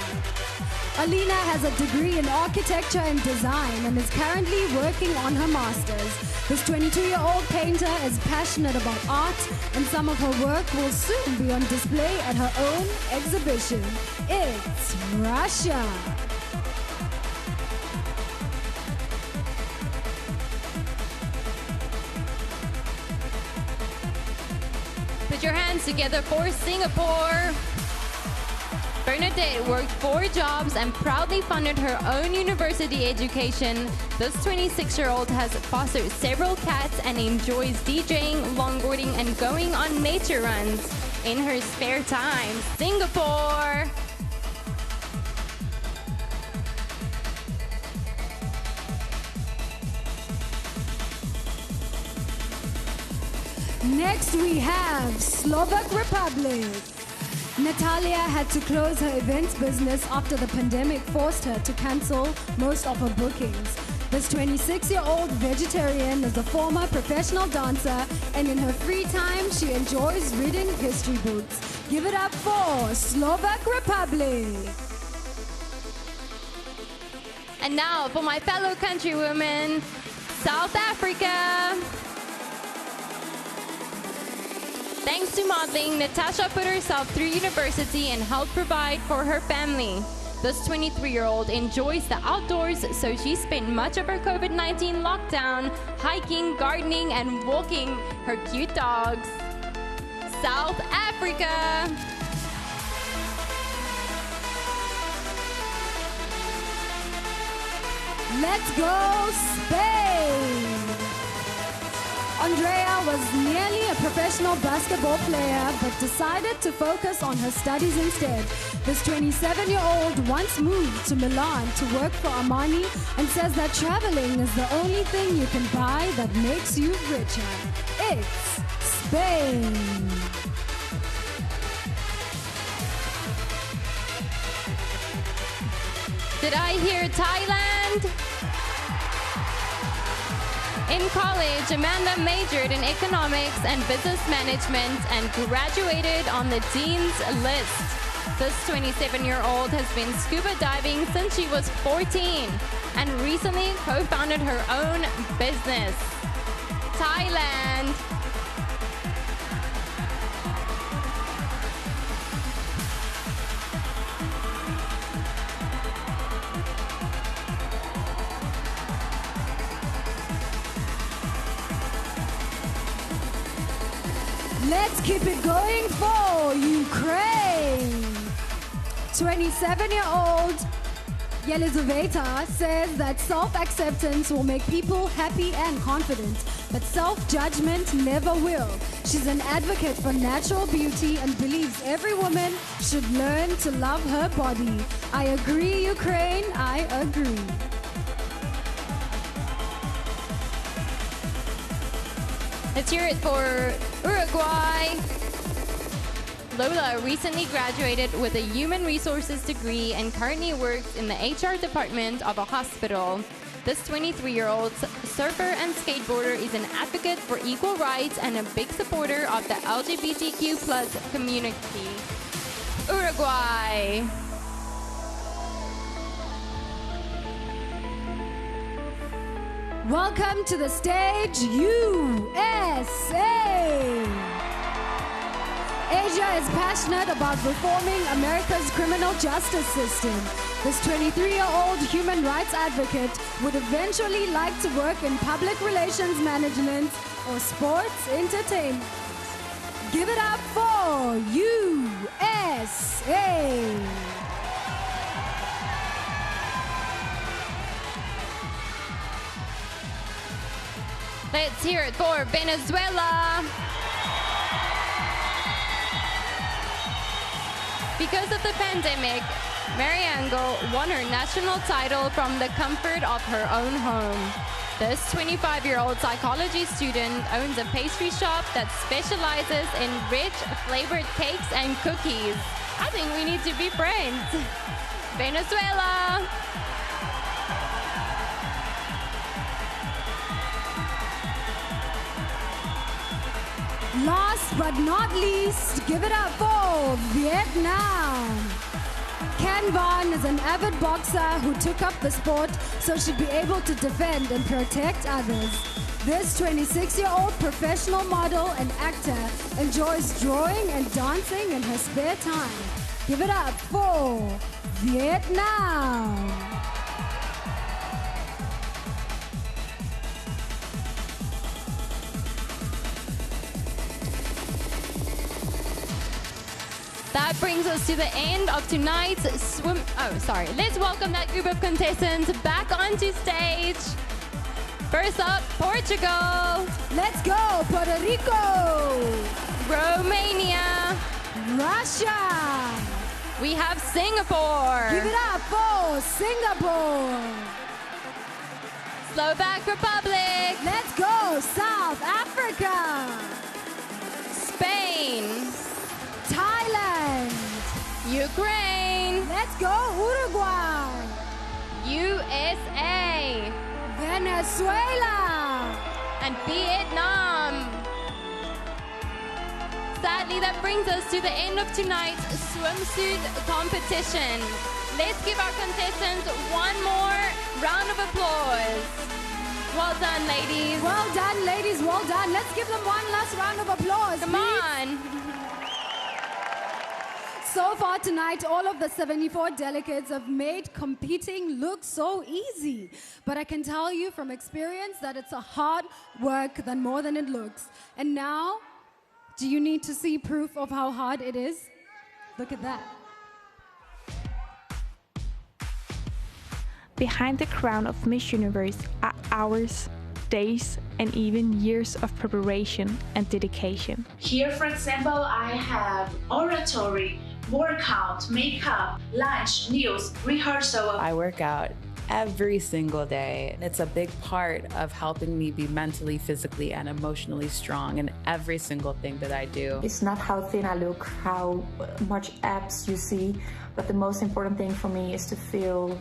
Alina has a degree in architecture and design and is currently working on her master's. This 22-year-old painter is passionate about art, and some of her work will soon be on display at her own exhibition. It's Russia. Put your hands together for Singapore. Bernadette worked 4 jobs and proudly funded her own university education. This 26-year-old has fostered several cats and enjoys DJing, longboarding, and going on nature runs in her spare time. Singapore! Next we have Slovak Republic. Natalia had to close her events business after the pandemic forced her to cancel most of her bookings. This 26-year-old vegetarian is a former professional dancer, and in her free time she enjoys reading history books. Give it up for Slovak Republic. And now for my fellow countrywomen, South Africa. Thanks to modeling, Natasha put herself through university and helped provide for her family. This 23-year-old enjoys the outdoors, so she spent much of her COVID-19 lockdown hiking, gardening, and walking her cute dogs. South Africa. Let's go, Spain! Andrea was nearly a professional basketball player but decided to focus on her studies instead. This 27-year-old once moved to Milan to work for Armani and says that traveling is the only thing you can buy that makes you richer. It's Spain. Did I hear Thailand? In college, Amanda majored in economics and business management and graduated on the dean's list. This 27-year-old has been scuba diving since she was 14 and recently co-founded her own business. Thailand. Let's keep it going for Ukraine. 27-year-old Yelizaveta says that self-acceptance will make people happy and confident, but self-judgment never will. She's an advocate for natural beauty and believes every woman should learn to love her body. I agree, Ukraine, I agree. Let's hear it for Uruguay. Lola recently graduated with a human resources degree and currently works in the HR department of a hospital. This 23-year-old surfer and skateboarder is an advocate for equal rights and a big supporter of the LGBTQ plus community. Uruguay. Welcome to the stage, USA! Asia is passionate about reforming America's criminal justice system. This 23-year-old human rights advocate would eventually like to work in public relations management or sports entertainment. Give it up for USA! Let's hear it for Venezuela. Because of the pandemic, Mariango won her national title from the comfort of her own home. This 25-year-old psychology student owns a pastry shop that specializes in rich, flavored cakes and cookies. I think we need to be friends. Venezuela. Last but not least, give it up for Vietnam. Can Van is an avid boxer who took up the sport so she'd be able to defend and protect others. This 26-year-old professional model and actor enjoys drawing and dancing in her spare time. Give it up for Vietnam. That brings us to the end of tonight's swim. Oh, sorry. Let's welcome that group of contestants back onto stage. First up, Portugal. Let's go, Puerto Rico. Romania. Russia. We have Singapore. Give it up for Singapore. Slovak Republic. Let's go, South Africa. Spain. Thailand. Ukraine. Let's go, Uruguay. USA. Venezuela. And Vietnam. Sadly, that brings us to the end of tonight's swimsuit competition. Let's give our contestants one more round of applause. Well done, ladies. Well done, ladies. Well done. Let's give them one last round of applause. Come please. on. So far tonight, all of the 74 delegates have made competing look so easy. But I can tell you from experience that it's a hard work than more than it looks. And now, do you need to see proof of how hard it is? Look at that. Behind the crown of Miss Universe are hours days and even years of preparation and dedication. Here, for example, I have oratory, workout, makeup, lunch, news, rehearsal. I work out every single day. It's a big part of helping me be mentally, physically, and emotionally strong in every single thing that I do. It's not how thin I look, how much abs you see, but the most important thing for me is to feel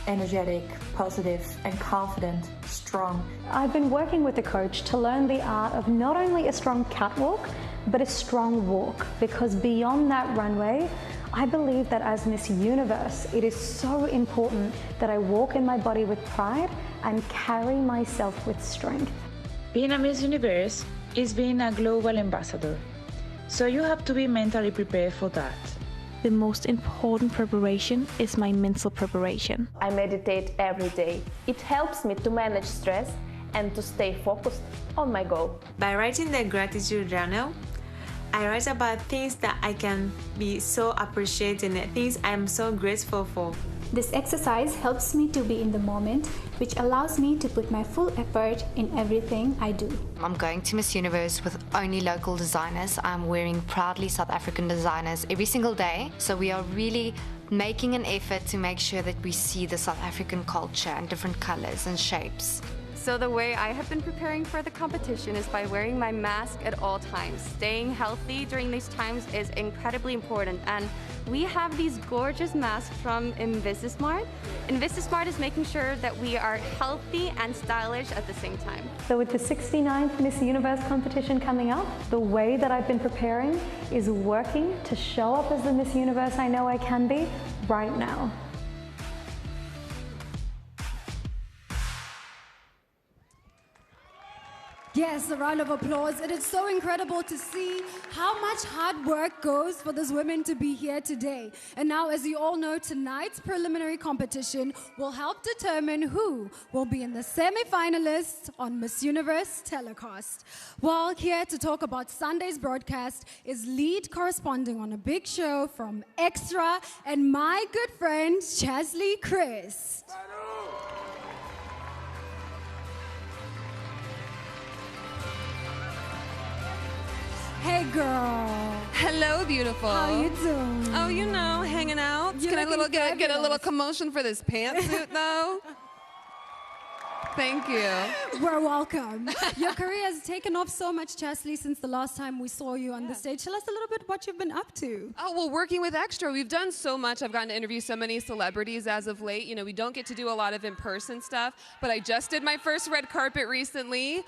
energetic, positive, and confident, strong. I've been working with a coach to learn the art of not only a strong catwalk, but a strong walk, because beyond that runway, I believe that as Miss Universe, it is so important that I walk in my body with pride and carry myself with strength. Being a Miss Universe is being a global ambassador, so you have to be mentally prepared for that. The most important preparation is my mental preparation. I meditate every day. It helps me to manage stress and to stay focused on my goal. By writing the gratitude journal, I write about things that I can be so appreciative and things I'm so grateful for. This exercise helps me to be in the moment, which allows me to put my full effort in everything I do. I'm going to Miss Universe with only local designers. I'm wearing proudly South African designers every single day. So we are really making an effort to make sure that we see the South African culture and different colors and shapes. So the way I have been preparing for the competition is by wearing my mask at all times. Staying healthy during these times is incredibly important, and we have these gorgeous masks from Invisismart. Invisismart is making sure that we are healthy and stylish at the same time. So with the 69th Miss Universe competition coming up, the way that I've been preparing is working to show up as the Miss Universe I know I can be right now. Yes, a round of applause. It is so incredible to see how much hard work goes for these women to be here today. And now, as you all know, tonight's preliminary competition will help determine who will be in the semi-finalists on Miss Universe telecast. Well, here to talk about Sunday's broadcast is lead corresponding on a big show from Extra and my good friend, Chesley Chris. Hey girl. Hello, beautiful. How you doing? Oh, you know, hanging out. You're Can I get a little fabulous. commotion for this pantsuit though? Thank you. We're welcome. Your career has taken off so much, Chesley, since the last time we saw you on the stage. Tell us a little bit what you've been up to. Oh, well, working with Extra, we've done so much. I've gotten to interview so many celebrities as of late. You know, we don't get to do a lot of in-person stuff, but I just did my first red carpet recently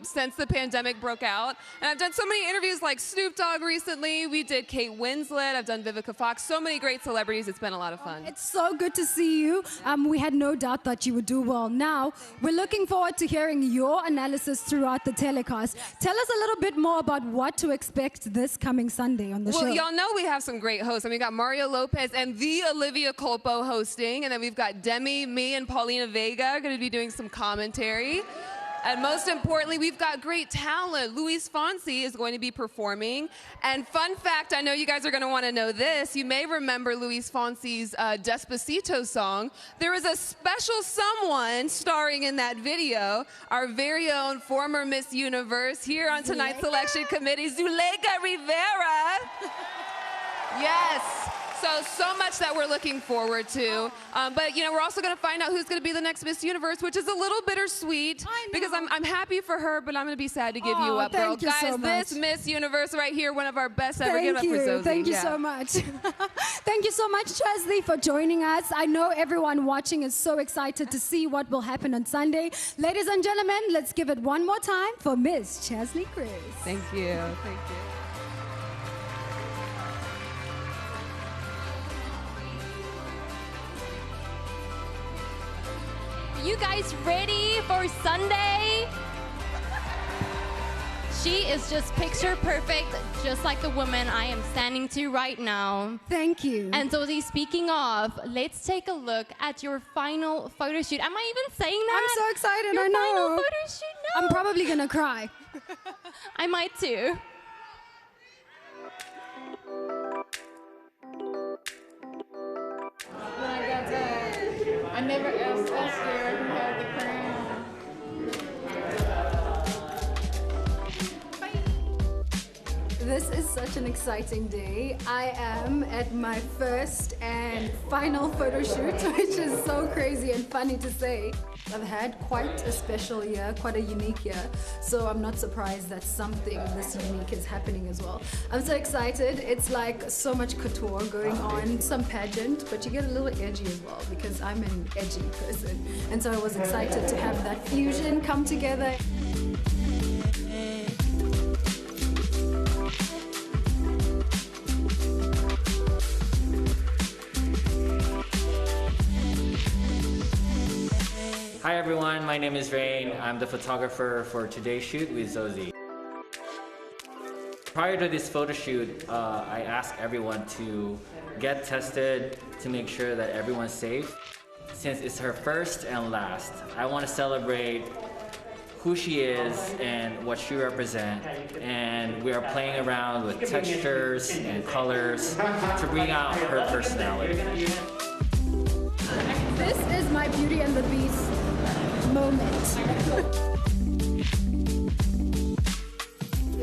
since the pandemic broke out. And I've done so many interviews like Snoop Dogg recently. We did Kate Winslet. I've done Vivica Fox. So many great celebrities. It's been a lot of fun. It's so good to see you. We had no doubt that you would do well. Now, we're looking forward to hearing your analysis throughout the telecast. Tell us a little bit more about what to expect this coming Sunday on the show. Well, y'all know we have some great hosts. I mean, we got Mario Lopez and the Olivia Culpo hosting, and then we've got Demi, me, and Paulina Vega are going to be doing some commentary. And most importantly, we've got great talent. Luis Fonsi is going to be performing. And fun fact, I know you guys are going to want to know this. You may remember Luis Fonsi's Despacito song. There is a special someone starring in that video, our very own former Miss Universe here on tonight's selection committee, Zuleika Rivera. Yes. So much that we're looking forward to. But, you know, we're also going to find out who's going to be the next Miss Universe, which is a little bittersweet because I'm happy for her, but I'm going to be sad to give you up, girl. Thank you Guys, so much. this Miss Universe right here, one of our best ever. Give it up for Zoe. Thank you so much. Thank you so much, Chesley, for joining us. I know everyone watching is so excited to see what will happen on Sunday. Ladies and gentlemen, let's give it one more time for Miss Chesley Chris. Thank you. Thank you. You guys ready for Sunday? She is just picture perfect, just like the woman I am standing to right now. Thank you. And Zoe, speaking of, let's take a look at your final photo shoot. Am I even saying that? I'm so excited, your I know. Final photo shoot? No. I'm probably going to cry. I might too. When I got done, I never asked Esther who had the crown. This is such an exciting day. I am at my first and final photo shoot, which is so crazy and funny to say. I've had quite a special year, quite a unique year, so I'm not surprised that something this unique is happening as well. I'm so excited. It's like so much couture going on, some pageant, but you get a little edgy as well because I'm an edgy person. And so I was excited to have that fusion come together. Hi everyone, my name is Rain. I'm the photographer for today's shoot with Zosie. Prior to this photo shoot, I asked everyone to get tested to make sure that everyone's safe. Since it's her first and last, I want to celebrate who she is and what she represents, and we are playing around with textures and colors to bring out her personality. This is my Beauty and the Beast moment.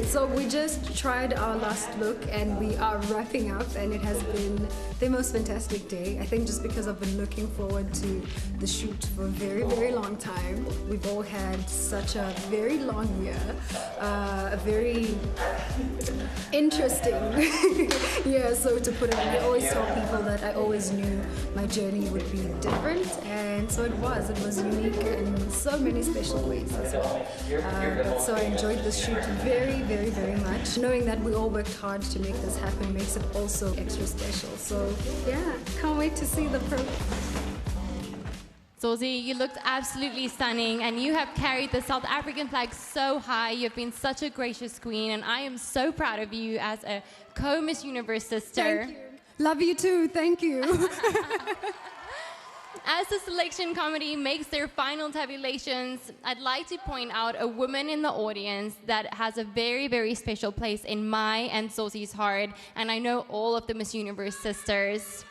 So we just tried our last look and we are wrapping up, and it has been the most fantastic day. I think just because I've been looking forward to the shoot for a very, very long time. We've all had such a very long year, a very interesting year, so to put it. I always tell people that I always knew my journey would be different, and so it was. It was unique in so many special ways as well. So I enjoyed this shoot very, very, very much. Knowing that we all worked hard to make this happen makes it also extra special. So yeah, can't wait to see the pro. Zosie, you looked absolutely stunning, and you have carried the South African flag so high. You've been such a gracious queen, and I am so proud of you as a co-Miss Universe sister. Thank you. Love you too. Thank you. As the selection committee makes their final tabulations, I'd like to point out a woman in the audience that has a very, very special place in my and Zosie's heart, and I know all of the Miss Universe sisters.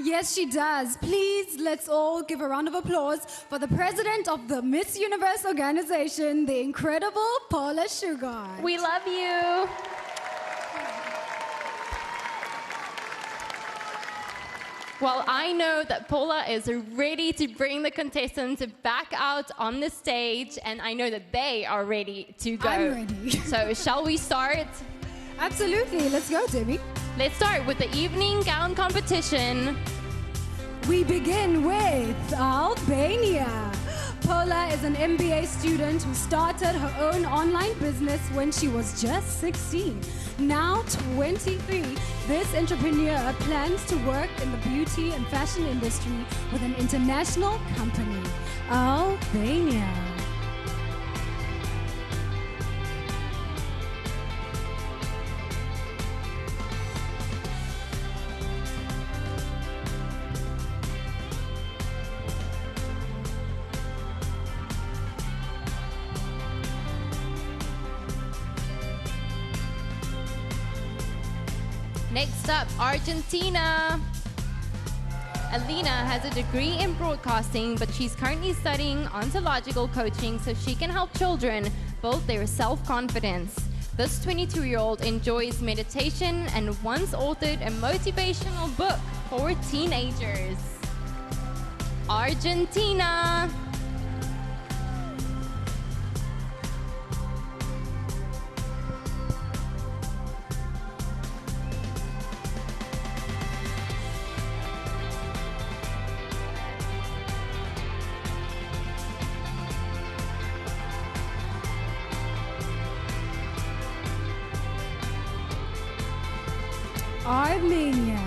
Yes, she does. Please, let's all give a round of applause for the president of the Miss Universe organization, the incredible Paula Shugart. We love you. Well, I know that Paula is ready to bring the contestants back out on the stage, and I know that they are ready to go. I'm ready. So shall we start? Absolutely. Let's go, Debbie. Let's start with the evening gown competition. We begin with Albania. Paula is an MBA student who started her own online business when she was just 16. Now 23, this entrepreneur plans to work in the beauty and fashion industry with an international company. Albania. Next up, Argentina. Alina has a degree in broadcasting, but she's currently studying ontological coaching so she can help children build their self-confidence. This 22-year-old enjoys meditation and once authored a motivational book for teenagers. Argentina. Armenia.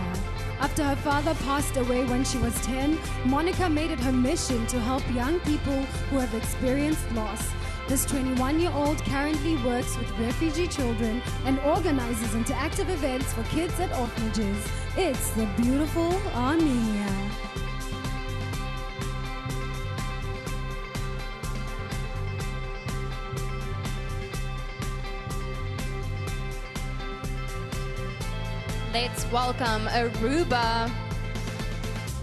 After her father passed away when she was 10, Monica made it her mission to help young people who have experienced loss. This 21-year-old currently works with refugee children and organizes interactive events for kids at orphanages. It's the beautiful Armenia. Let's welcome Aruba.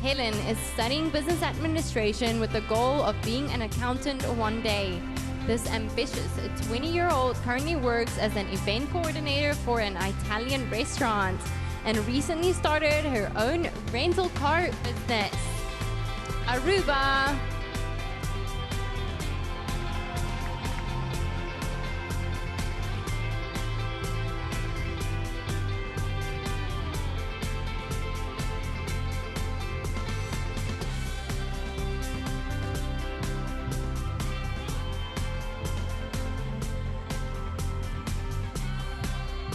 Helen is studying business administration with the goal of being an accountant one day. This ambitious 20-year-old currently works as an event coordinator for an Italian restaurant and recently started her own rental car business. Aruba.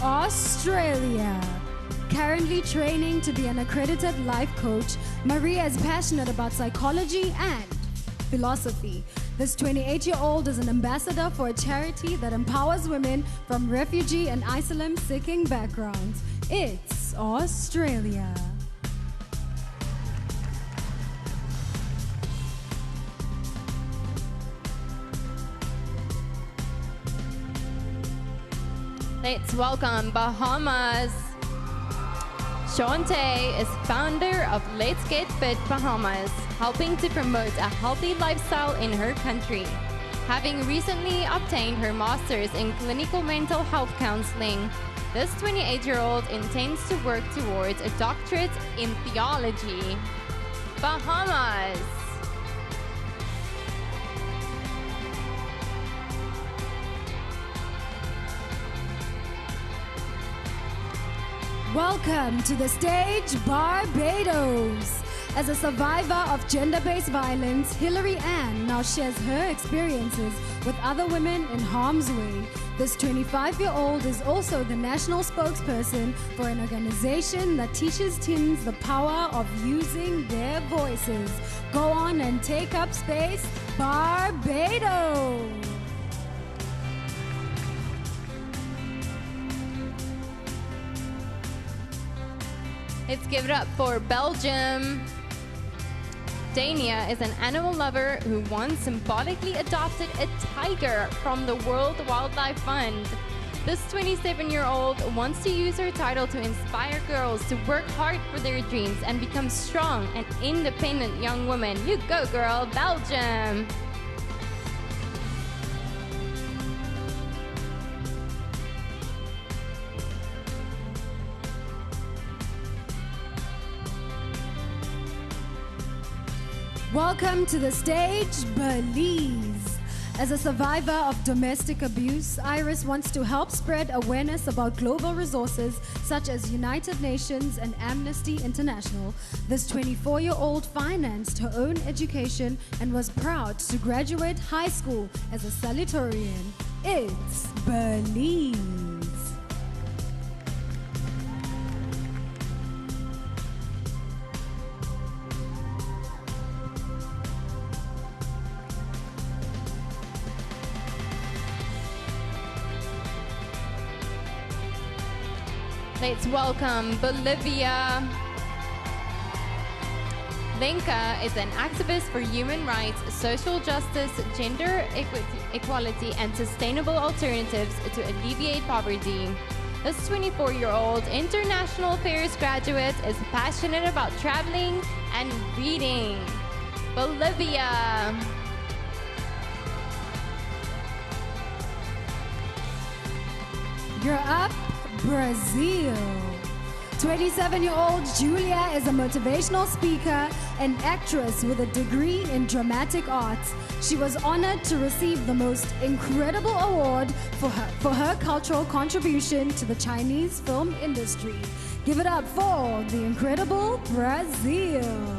Australia. Currently training to be an accredited life coach, Maria is passionate about psychology and philosophy. This 28-year-old is an ambassador for a charity that empowers women from refugee and asylum-seeking backgrounds. It's Australia. Let's welcome Bahamas. Shante is founder of Let's Get Fit Bahamas, helping to promote a healthy lifestyle in her country. Having recently obtained her master's in clinical mental health counseling, this 28-year-old intends to work towards a doctorate in theology. Bahamas. Welcome to the stage, Barbados. As a survivor of gender-based violence, Hillary Ann now shares her experiences with other women in harm's way. This 25-year-old is also the national spokesperson for an organization that teaches teens the power of using their voices. Go on and take up space, Barbados. Let's give it up for Belgium. Dania is an animal lover who once symbolically adopted a tiger from the World Wildlife Fund. This 27-year-old wants to use her title to inspire girls to work hard for their dreams and become strong and independent young women. You go, girl, Belgium! Welcome to the stage, Belize. As a survivor of domestic abuse, Iris wants to help spread awareness about global resources such as United Nations and Amnesty International. This 24-year-old financed her own education and was proud to graduate high school as a salutatorian. It's Belize. Let's welcome Bolivia. Lenka is an activist for human rights, social justice, gender equality, and sustainable alternatives to alleviate poverty. This 24-year-old international affairs graduate is passionate about traveling and reading. Bolivia. You're up, Brazil. 27-year-old Julia is a motivational speaker and actress with a degree in dramatic arts. She was honored to receive the most incredible award for her cultural contribution to the Chinese film industry. Give it up for the incredible Brazil.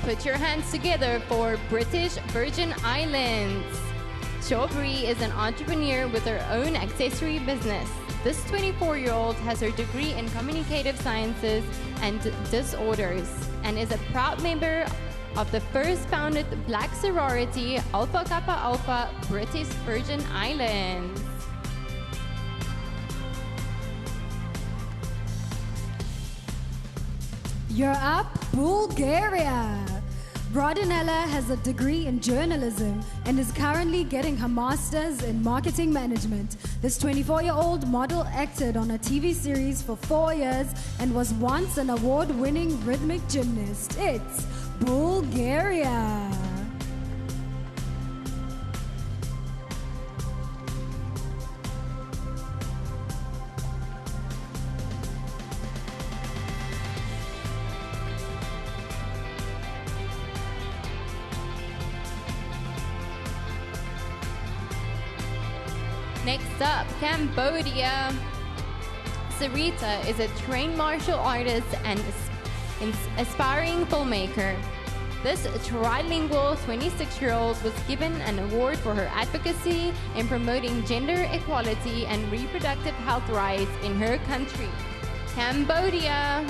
Put your hands together for British Virgin Islands. Shobri is an entrepreneur with her own accessory business. This 24-year-old has her degree in communicative sciences and disorders and is a proud member of the first founded Black sorority Alpha Kappa Alpha British Virgin Islands. You're up, Bulgaria. Rodinella has a degree in journalism and is currently getting her master's in marketing management. This 24-year-old model acted on a TV series for 4 years and was once an award-winning rhythmic gymnast. It's Bulgaria. Next up, Cambodia. Sarita is a trained martial artist and aspiring filmmaker. This trilingual 26-year-old was given an award for her advocacy in promoting gender equality and reproductive health rights in her country, Cambodia.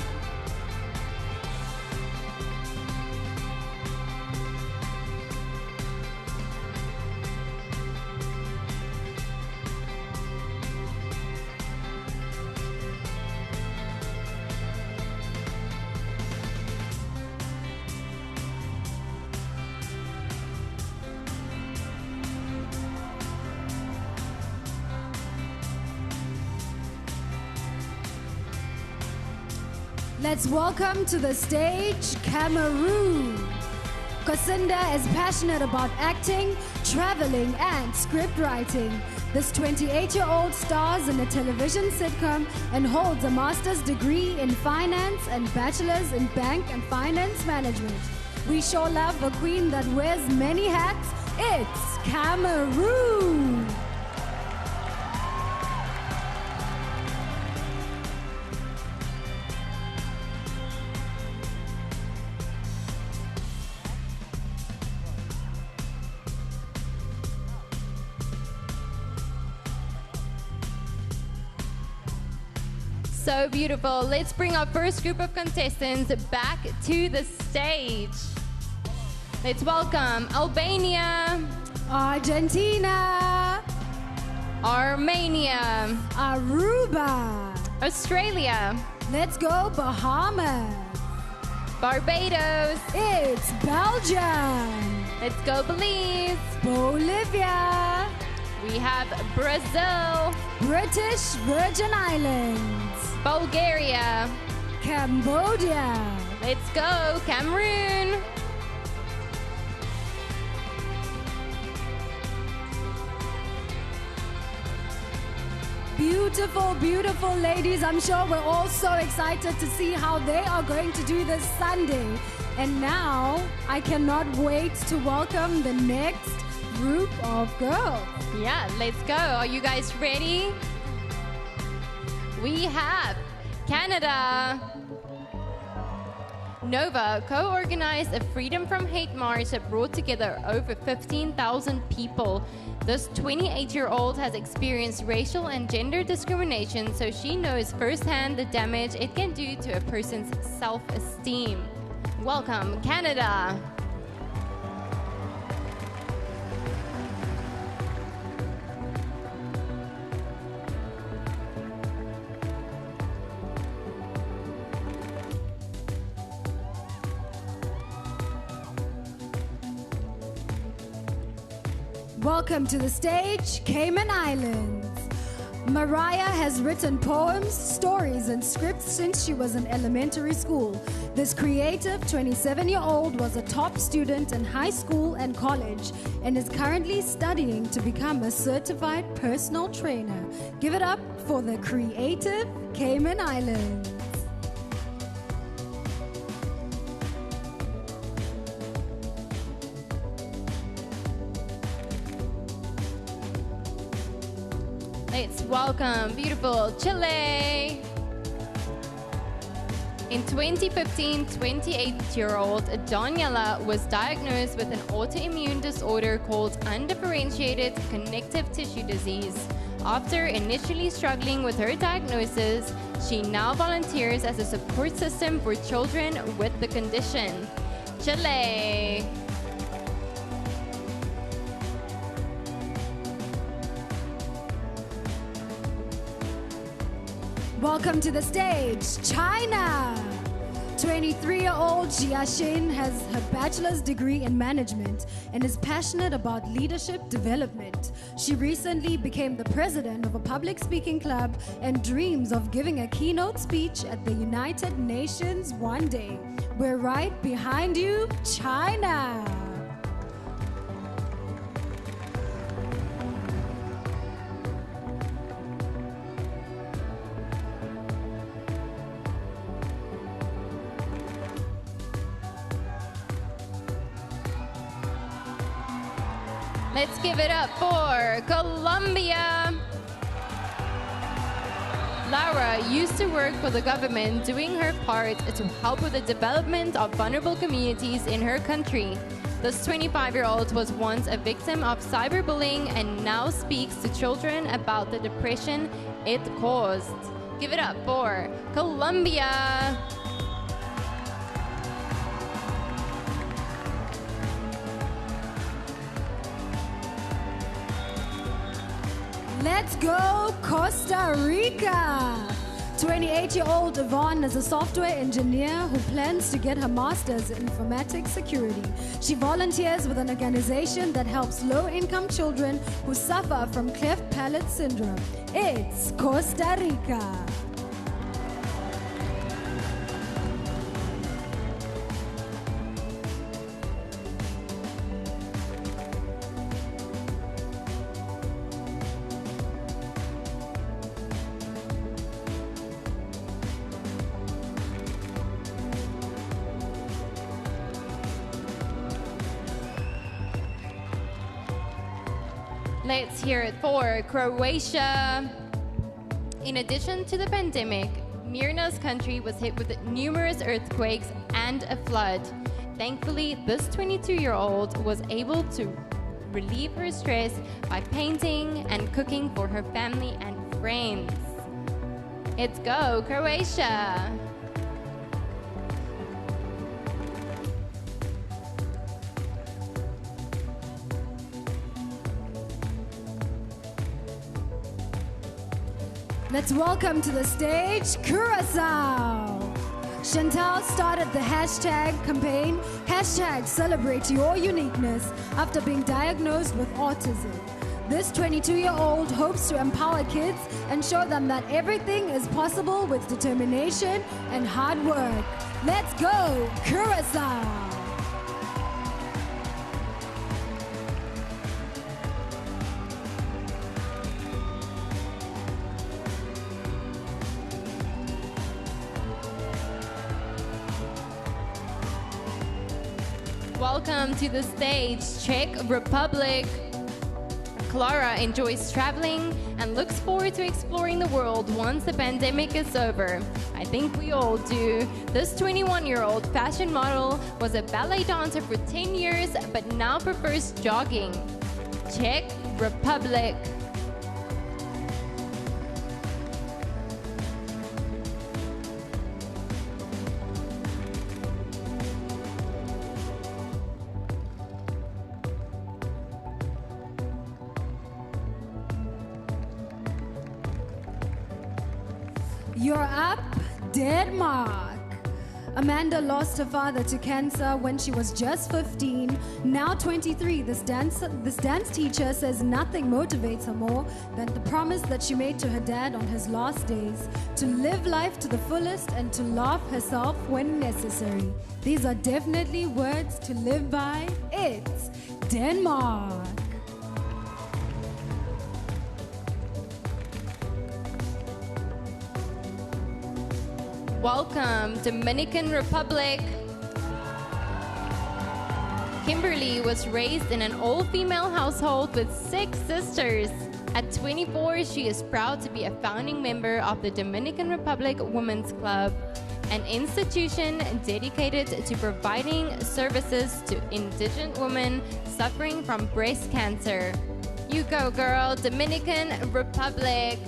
Let's welcome to the stage Cameroon. Kosinda is passionate about acting, traveling, and script writing. This 28-year-old stars in a television sitcom and holds a master's degree in finance and bachelor's in bank and finance management. We sure love a queen that wears many hats. It's Cameroon. So beautiful. Let's bring our first group of contestants back to the stage. Let's welcome Albania, Argentina, Armenia, Aruba, Australia. Let's go Bahamas, Barbados. It's Belgium. Let's go Belize, Bolivia. We have Brazil, British Virgin Islands, Bulgaria, Cambodia. Let's go Cameroon. Beautiful, beautiful ladies. I'm sure we're all so excited to see how they are going to do this Sunday. And now I cannot wait to welcome the next group of girls. Yeah, let's go. Are you guys ready? We have Canada. Nova co-organized a Freedom from Hate march that brought together over 15,000 people. This 28-year-old has experienced racial and gender discrimination, so she knows firsthand the damage it can do to a person's self-esteem. Welcome, Canada. Welcome to the stage, Cayman Islands. Mariah has written poems, stories, and scripts since she was in elementary school. This creative 27-year-old was a top student in high school and college and is currently studying to become a certified personal trainer. Give it up for the creative Cayman Islands. Let's welcome beautiful Chile. In 2015, 28-year-old Daniela was diagnosed with an autoimmune disorder called undifferentiated connective tissue disease. After initially struggling with her diagnosis, she now volunteers as a support system for children with the condition. Chile. Welcome to the stage, China. 23-year-old Jiashin has her bachelor's degree in management and is passionate about leadership development. She recently became the president of a public speaking club and dreams of giving a keynote speech at the United Nations one day. We're right behind you, China. Let's give it up for Colombia. Laura used to work for the government, doing her part to help with the development of vulnerable communities in her country. This 25-year-old was once a victim of cyberbullying and now speaks to children about the depression it caused. Give it up for Colombia. Let's go, Costa Rica! 28-year-old Yvonne is a software engineer who plans to get her master's in informatics security. She volunteers with an organization that helps low-income children who suffer from cleft palate syndrome. It's Costa Rica. Let's hear it for Croatia. In addition to the pandemic, Mirna's country was hit with numerous earthquakes and a flood. Thankfully, this 22-year-old was able to relieve her stress by painting and cooking for her family and friends. Let's go, Croatia! Let's welcome to the stage, Curacao. Chantal started the hashtag campaign, #CelebrateYourUniqueness, after being diagnosed with autism. This 22-year-old hopes to empower kids and show them that everything is possible with determination and hard work. Let's go, Curacao! Welcome to the stage, Czech Republic. Clara enjoys traveling and looks forward to exploring the world once the pandemic is over. I think we all do. This 21-year-old fashion model was a ballet dancer for 10 years, but now prefers jogging. Czech Republic. You're up, Denmark. Amanda lost her father to cancer when she was just 15. Now 23, this dance teacher says nothing motivates her more than the promise that she made to her dad on his last days, to live life to the fullest and to laugh herself when necessary. These are definitely words to live by. It's Denmark. Welcome, Dominican Republic. Kimberly was raised in an all-female household with 6 sisters. At 24, she is proud to be a founding member of the Dominican Republic Women's Club, an institution dedicated to providing services to indigent women suffering from breast cancer. You go, girl, Dominican Republic.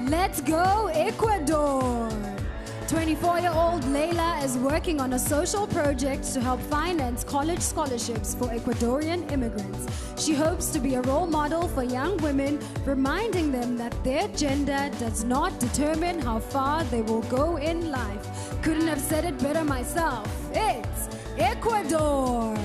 Let's go, Ecuador. 24-year-old Layla is working on a social project to help finance college scholarships for Ecuadorian immigrants. She hopes to be a role model for young women, reminding them that their gender does not determine how far they will go in life. Couldn't have said it better myself. It's Ecuador!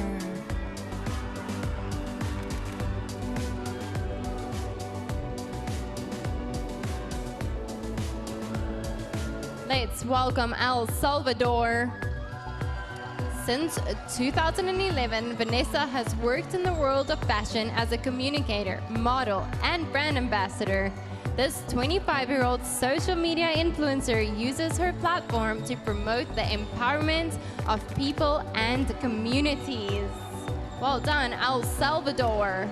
Let's welcome El Salvador. Since 2011, Vanessa has worked in the world of fashion as a communicator, model, and brand ambassador. This 25-year-old social media influencer uses her platform to promote the empowerment of people and communities. Well done, El Salvador.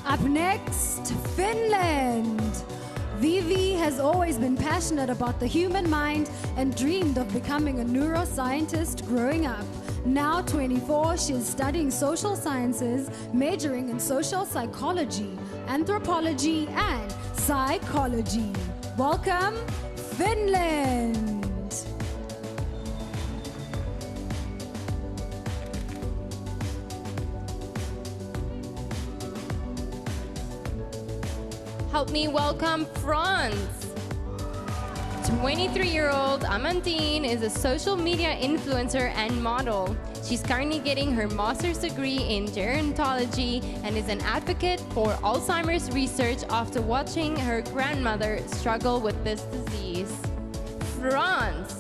Up next, Finland. Vivi has always been passionate about the human mind and dreamed of becoming a neuroscientist growing up. Now 24, she is studying social sciences, majoring in social psychology, anthropology, and psychology. Welcome, Finland! Help me welcome France. 23-year-old Amandine is a social media influencer and model. She's currently getting her master's degree in gerontology and is an advocate for Alzheimer's research after watching her grandmother struggle with this disease. France.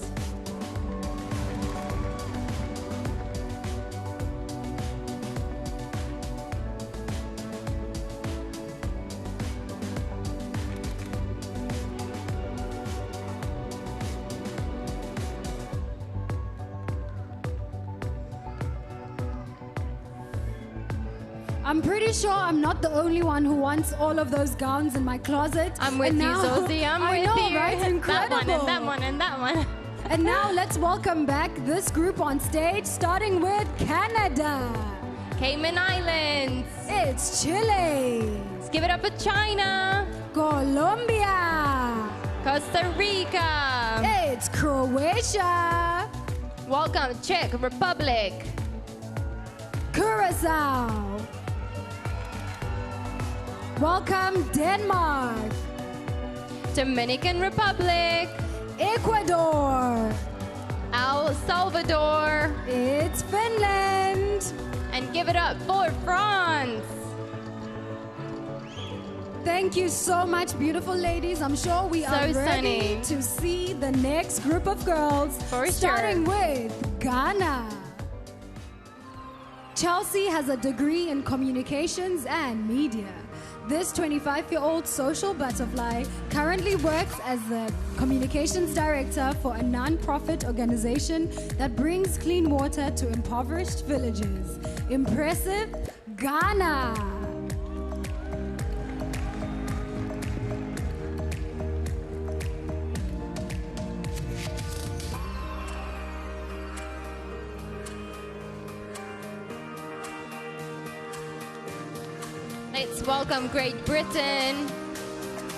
I'm pretty sure I'm not the only one who wants all of those gowns in my closet. I'm with you, Zosie. I'm I with know, you. Right? Incredible. That one and that one and that one. And now let's welcome back this group on stage, starting with Canada. Cayman Islands. It's Chile. Let's give it up for China. Colombia. Costa Rica. It's Croatia. Welcome, Czech Republic. Curacao. Welcome, Denmark. Dominican Republic. Ecuador. El Salvador. It's Finland. And give it up for France. Thank you so much, beautiful ladies. I'm sure we are ready sunny. to see the next group of girls, starting with Ghana. Chelsea has a degree in communications and media. This 25-year-old social butterfly currently works as the communications director for a non-profit organization that brings clean water to impoverished villages. Impressive, Ghana! Let's welcome Great Britain.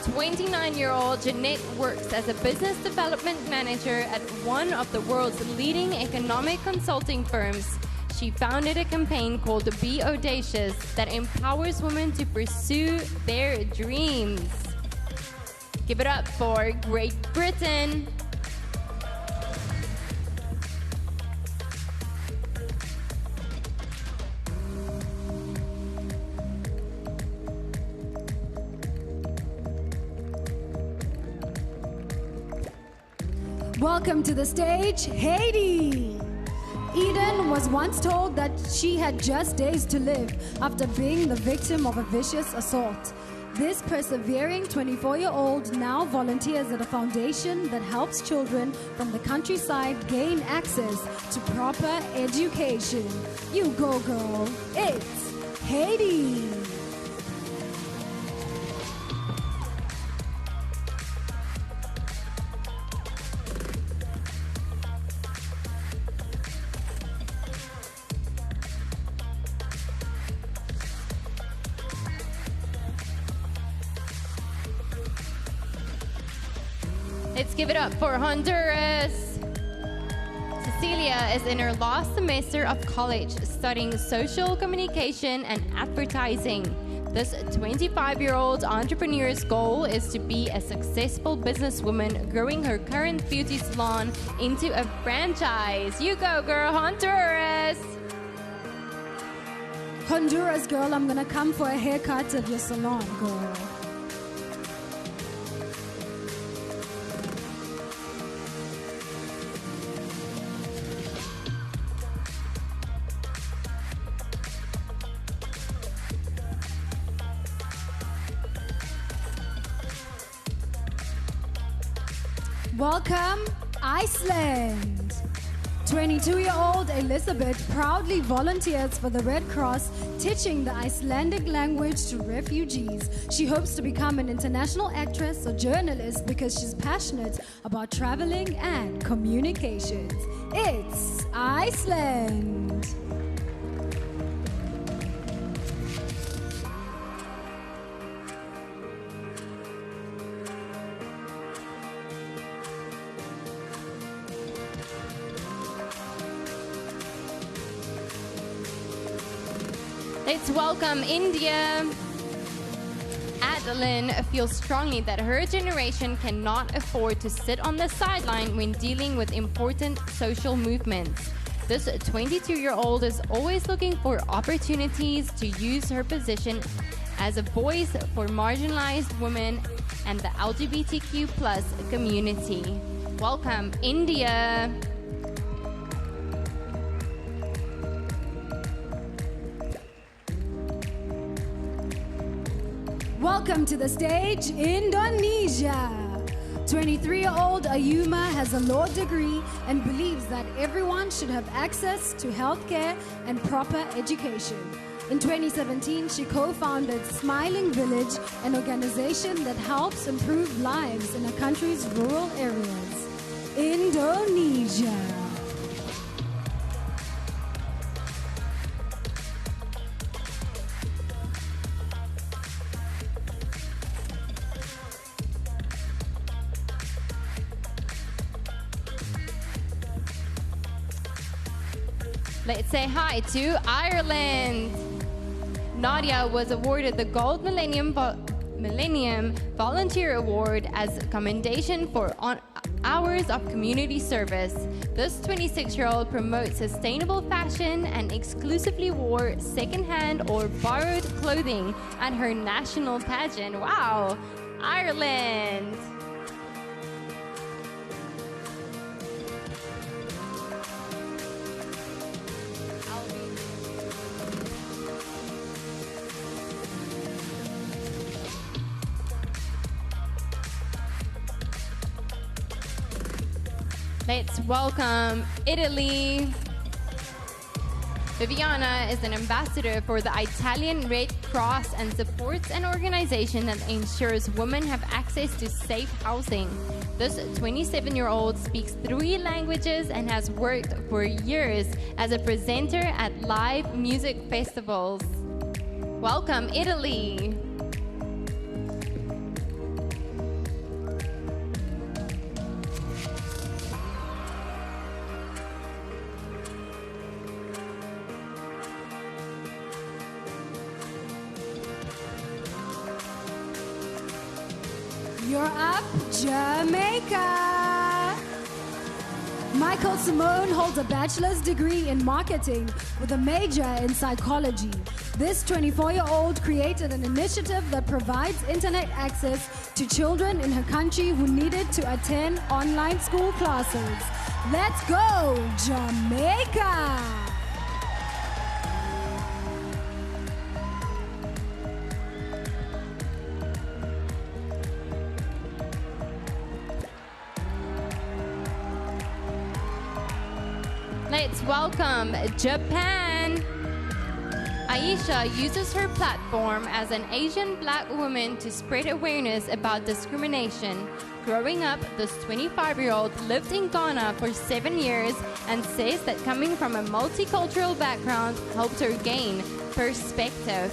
29-year-old Jeanette works as a business development manager at one of the world's leading economic consulting firms. She founded a campaign called Be Audacious that empowers women to pursue their dreams. Give it up for Great Britain. Welcome to the stage, Haiti. Eden was once told that she had just days to live after being the victim of a vicious assault. This persevering 24-year-old now volunteers at a foundation that helps children from the countryside gain access to proper education. You go, girl. It's Haiti. Let's give it up for Honduras. Cecilia is in her last semester of college studying social communication and advertising. This 25-year-old entrepreneur's goal is to be a successful businesswoman, growing her current beauty salon into a franchise. You go, girl, Honduras! Honduras, girl, I'm gonna come for a haircut at your salon, girl. Welcome, Iceland. 22-year-old Elizabeth proudly volunteers for the Red Cross, teaching the Icelandic language to refugees. She hopes to become an international actress or journalist because she's passionate about traveling and communications. It's Iceland. Let's welcome India. Adeline feels strongly that her generation cannot afford to sit on the sideline when dealing with important social movements. This 22-year-old is always looking for opportunities to use her position as a voice for marginalized women and the LGBTQ+ community. Welcome, India. Welcome to the stage, Indonesia. 23-year-old Ayuma has a law degree and believes that everyone should have access to healthcare and proper education. In 2017, she co-founded Smiling Village, an organization that helps improve lives in the country's rural areas. Indonesia. Let's say hi to Ireland. Nadia was awarded the Gold Millennium Volunteer Award as a commendation for hours of community service. This 26-year-old promotes sustainable fashion and exclusively wore secondhand or borrowed clothing at her national pageant. Wow, Ireland. Let's welcome Italy. Viviana is an ambassador for the Italian Red Cross and supports an organization that ensures women have access to safe housing. This 27-year-old speaks 3 languages and has worked for years as a presenter at live music festivals. Welcome, Italy. You're up, Jamaica. Michael Simone holds a bachelor's degree in marketing with a major in psychology. This 24-year-old created an initiative that provides internet access to children in her country who needed to attend online school classes. Let's go, Jamaica! Let's welcome Japan. Aisha uses her platform as an Asian black woman to spread awareness about discrimination. Growing up, this 25-year-old lived in Ghana for 7 years and says that coming from a multicultural background helped her gain perspective.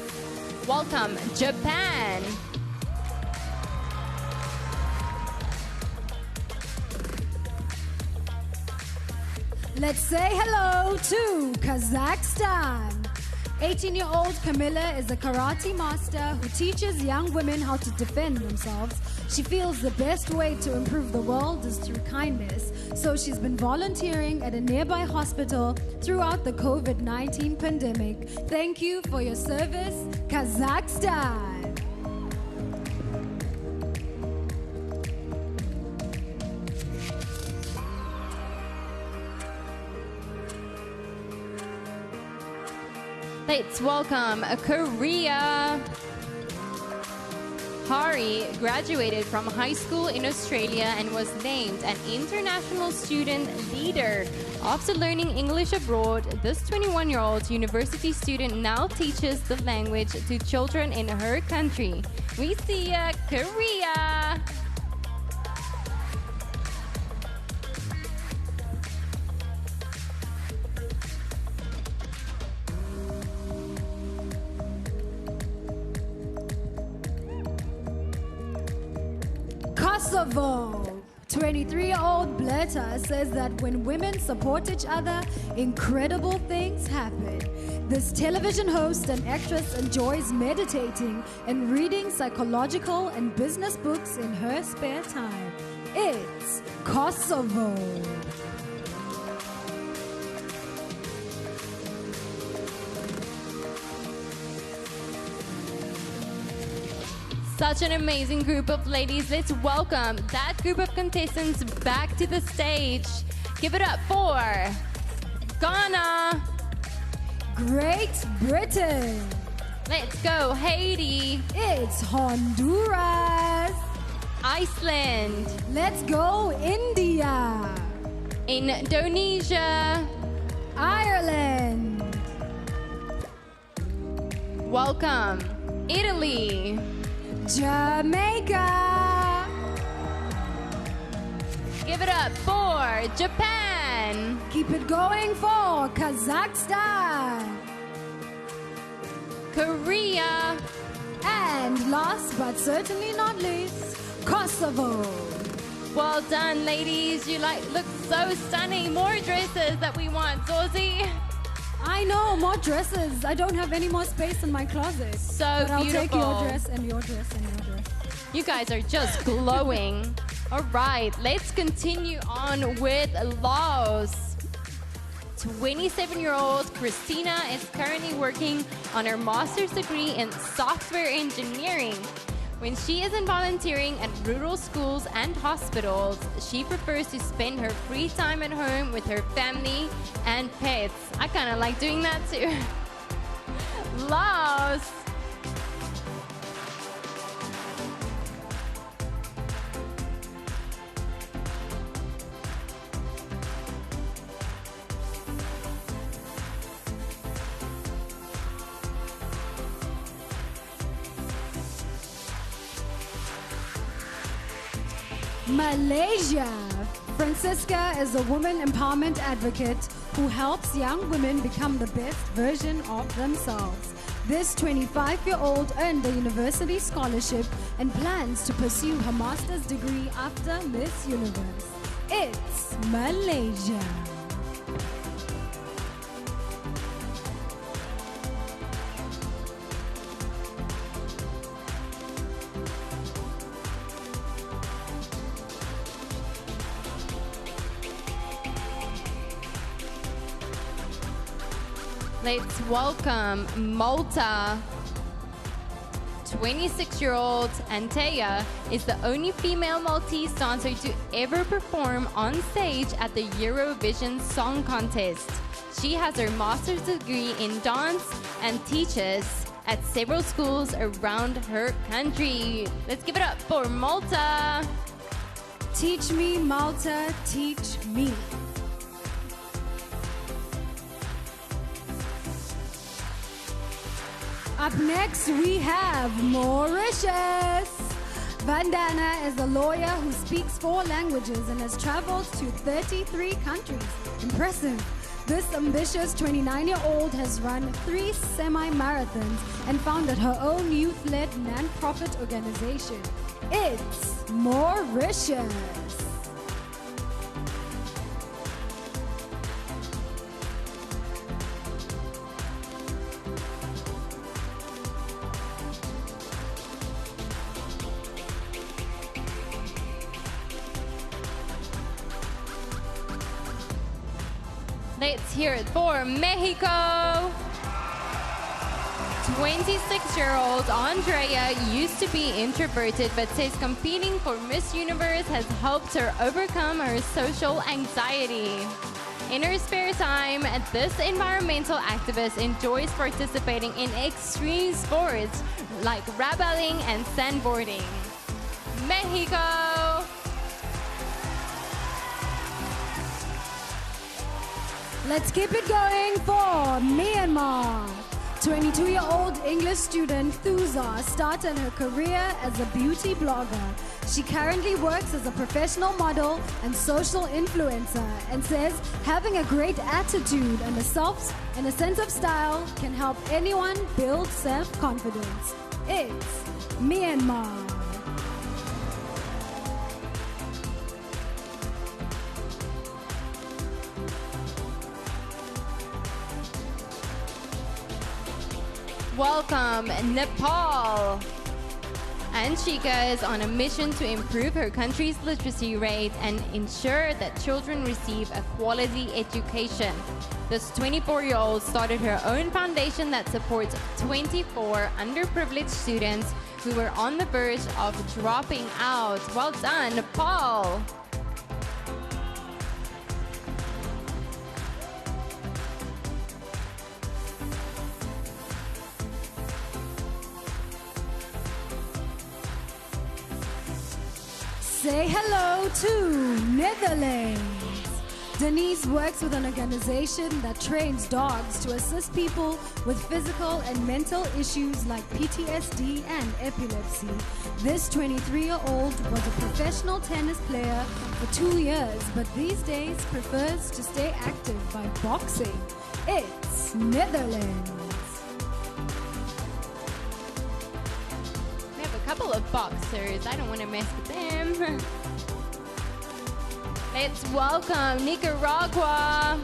Welcome, Japan. Let's say hello to Kazakhstan. 18-year-old Camilla is a karate master who teaches young women how to defend themselves. She feels the best way to improve the world is through kindness. So she's been volunteering at a nearby hospital throughout the COVID-19 pandemic. Thank you for your service, Kazakhstan. Let's welcome Korea. Hari graduated from high school in Australia and was named an international student leader. After learning English abroad, this 21-year-old university student now teaches the language to children in her country. We see ya, Korea! Kosovo. 23-year-old Bleta says that when women support each other, incredible things happen. This television host and actress enjoys meditating and reading psychological and business books in her spare time. It's Kosovo. Such an amazing group of ladies. Let's welcome that group of contestants back to the stage. Give it up for Ghana. Great Britain. Let's go Haiti. It's Honduras. Iceland. Let's go India. Indonesia. Ireland. Welcome Italy. Jamaica. Give it up for Japan. Keep it going for Kazakhstan. Korea. And last but certainly not least, Kosovo. Well done, ladies. You look so stunning. More dresses that we want, Zorzy. I know, more dresses. I don't have any more space in my closet. So but I'll beautiful. take your dress and your dress and your dress. You guys are just glowing. All right, let's continue on with Laos. 27-year-old Christina is currently working on her master's degree in software engineering. When she isn't volunteering at rural schools and hospitals, she prefers to spend her free time at home with her family and pets. I kind of like doing that too. Laos. Malaysia. Francisca is a woman empowerment advocate who helps young women become the best version of themselves. This 25-year-old earned a university scholarship and plans to pursue her master's degree after Miss Universe. It's Malaysia. Let's welcome Malta. 26-year-old Antea is the only female Maltese dancer to ever perform on stage at the Eurovision Song Contest. She has her master's degree in dance and teaches at several schools around her country. Let's give it up for Malta. Teach me, Malta, teach me. Up next, we have Mauritius. Vandana is a lawyer who speaks 4 languages and has traveled to 33 countries. Impressive. This ambitious 29-year-old has run 3 semi-marathons and founded her own youth-led non-profit organization. It's Mauritius. Let's hear it for Mexico. 26-year-old Andrea used to be introverted, but says competing for Miss Universe has helped her overcome her social anxiety. In her spare time, this environmental activist enjoys participating in extreme sports like rappelling and sandboarding. Mexico! Let's keep it going for Myanmar. 22-year-old English student Thuza started her career as a beauty blogger. She currently works as a professional model and social influencer and says having a great attitude and a sense of style can help anyone build self-confidence. It's Myanmar. Welcome, Nepal. Anshika is on a mission to improve her country's literacy rate and ensure that children receive a quality education. This 24-year-old started her own foundation that supports 24 underprivileged students who were on the verge of dropping out. Well done, Nepal. Say hello to Netherlands. Denise works with an organization that trains dogs to assist people with physical and mental issues like PTSD and epilepsy. This 23-year-old was a professional tennis player for 2 years, but these days prefers to stay active by boxing. It's Netherlands. We have a couple of boxers. I don't want to mess with them. Let's welcome Nicaragua.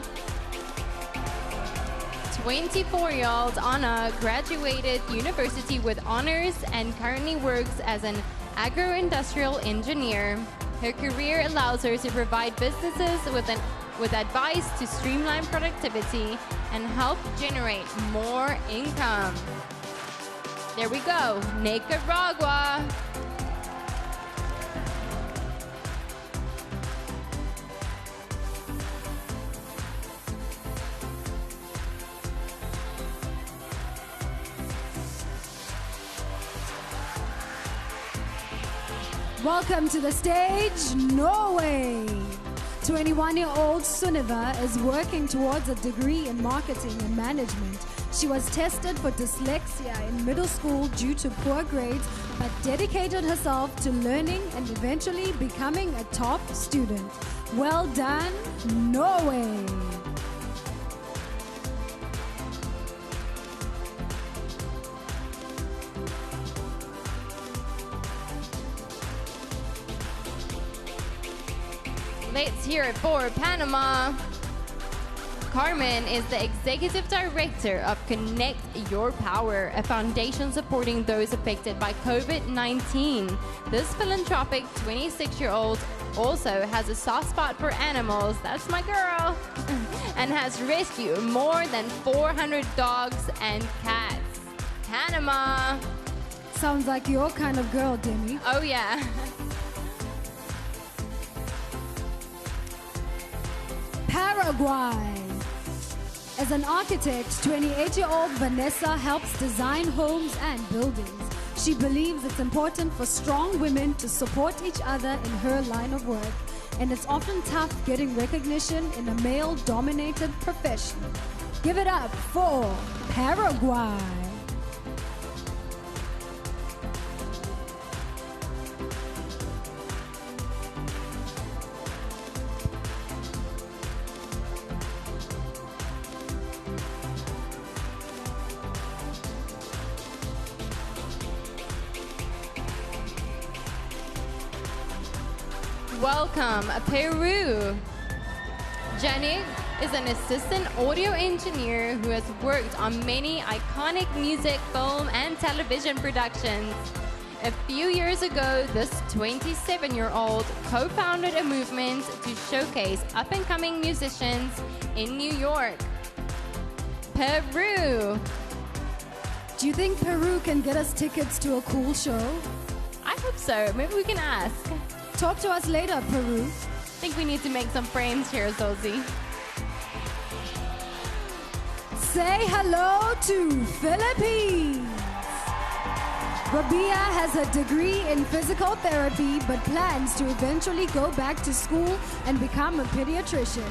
24-year-old Ana graduated university with honors and currently works as an agro-industrial engineer. Her career allows her to provide businesses with advice to streamline productivity and help generate more income. There we go, Nicaragua. Welcome to the stage, Norway. 21-year-old Sunniva is working towards a degree in marketing and management. She was tested for dyslexia in middle school due to poor grades, but dedicated herself to learning and eventually becoming a top student. Well done, Norway. Let's hear it for Panama. Carmen is the executive director of Connect Your Power, a foundation supporting those affected by COVID-19. This philanthropic 26-year-old also has a soft spot for animals, that's my girl, and has rescued more than 400 dogs and cats. Panama. Sounds like your kind of girl, Demi. Oh yeah. Paraguay. As an architect, 28-year-old Vanessa helps design homes and buildings. She believes it's important for strong women to support each other in her line of work, and it's often tough getting recognition in a male-dominated profession. Give it up for Paraguay. Welcome, Peru. Janik is an assistant audio engineer who has worked on many iconic music, film, and television productions. A few years ago, this 27-year-old co-founded a movement to showcase up-and-coming musicians in New York. Peru. Do you think Peru can get us tickets to a cool show? I hope so. Maybe we can ask. Talk to us later, Peru. I think we need to make some friends here, Zosie. Say hello to Philippines. Rabia has a degree in physical therapy but plans to eventually go back to school and become a pediatrician.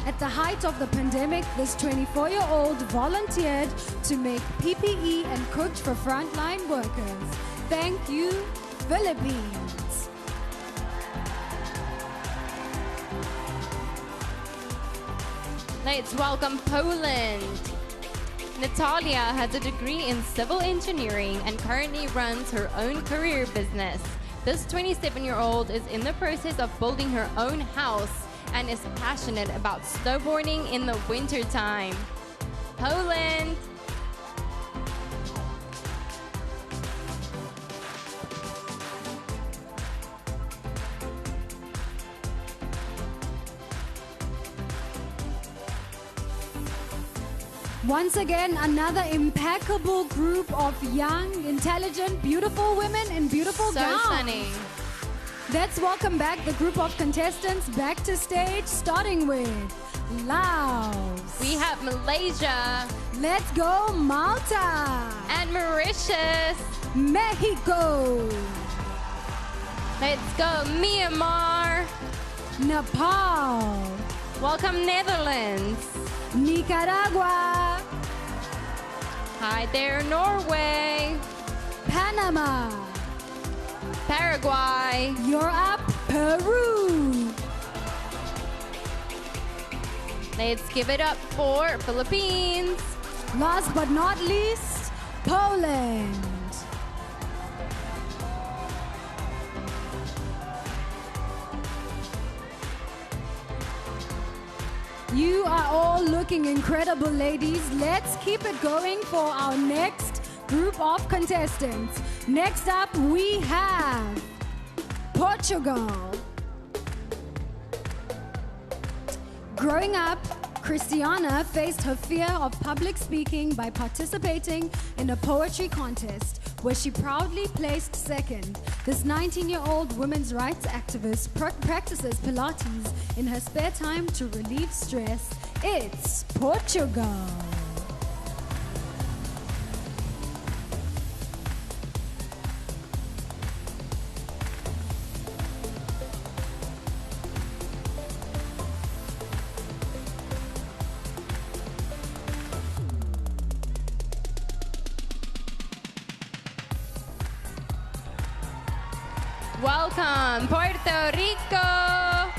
At the height of the pandemic, this 24-year-old volunteered to make PPE and cooked for frontline workers. Thank you, Philippines. Let's welcome Poland. Natalia has a degree in civil engineering and currently runs her own career business. This 27-year-old is in the process of building her own house and is passionate about snowboarding in the wintertime. Poland! Once again, another impeccable group of young, intelligent, beautiful women in beautiful gowns. So stunning. Let's welcome back the group of contestants back to stage, starting with Laos. We have Malaysia. Let's go, Malta. And Mauritius. Mexico. Let's go, Myanmar. Nepal. Welcome, Netherlands. Nicaragua. Hi there, Norway. Panama. Paraguay. You're up, Peru. Let's give it up for Philippines. Last but not least, Poland. You are all looking incredible, ladies. Let's keep it going for our next group of contestants. Next up, we have Portugal. Growing up, Christiana faced her fear of public speaking by participating in a poetry contest where she proudly placed second. This 19-year-old women's rights activist practices Pilates in her spare time to relieve stress. It's Portugal. Welcome, Puerto Rico.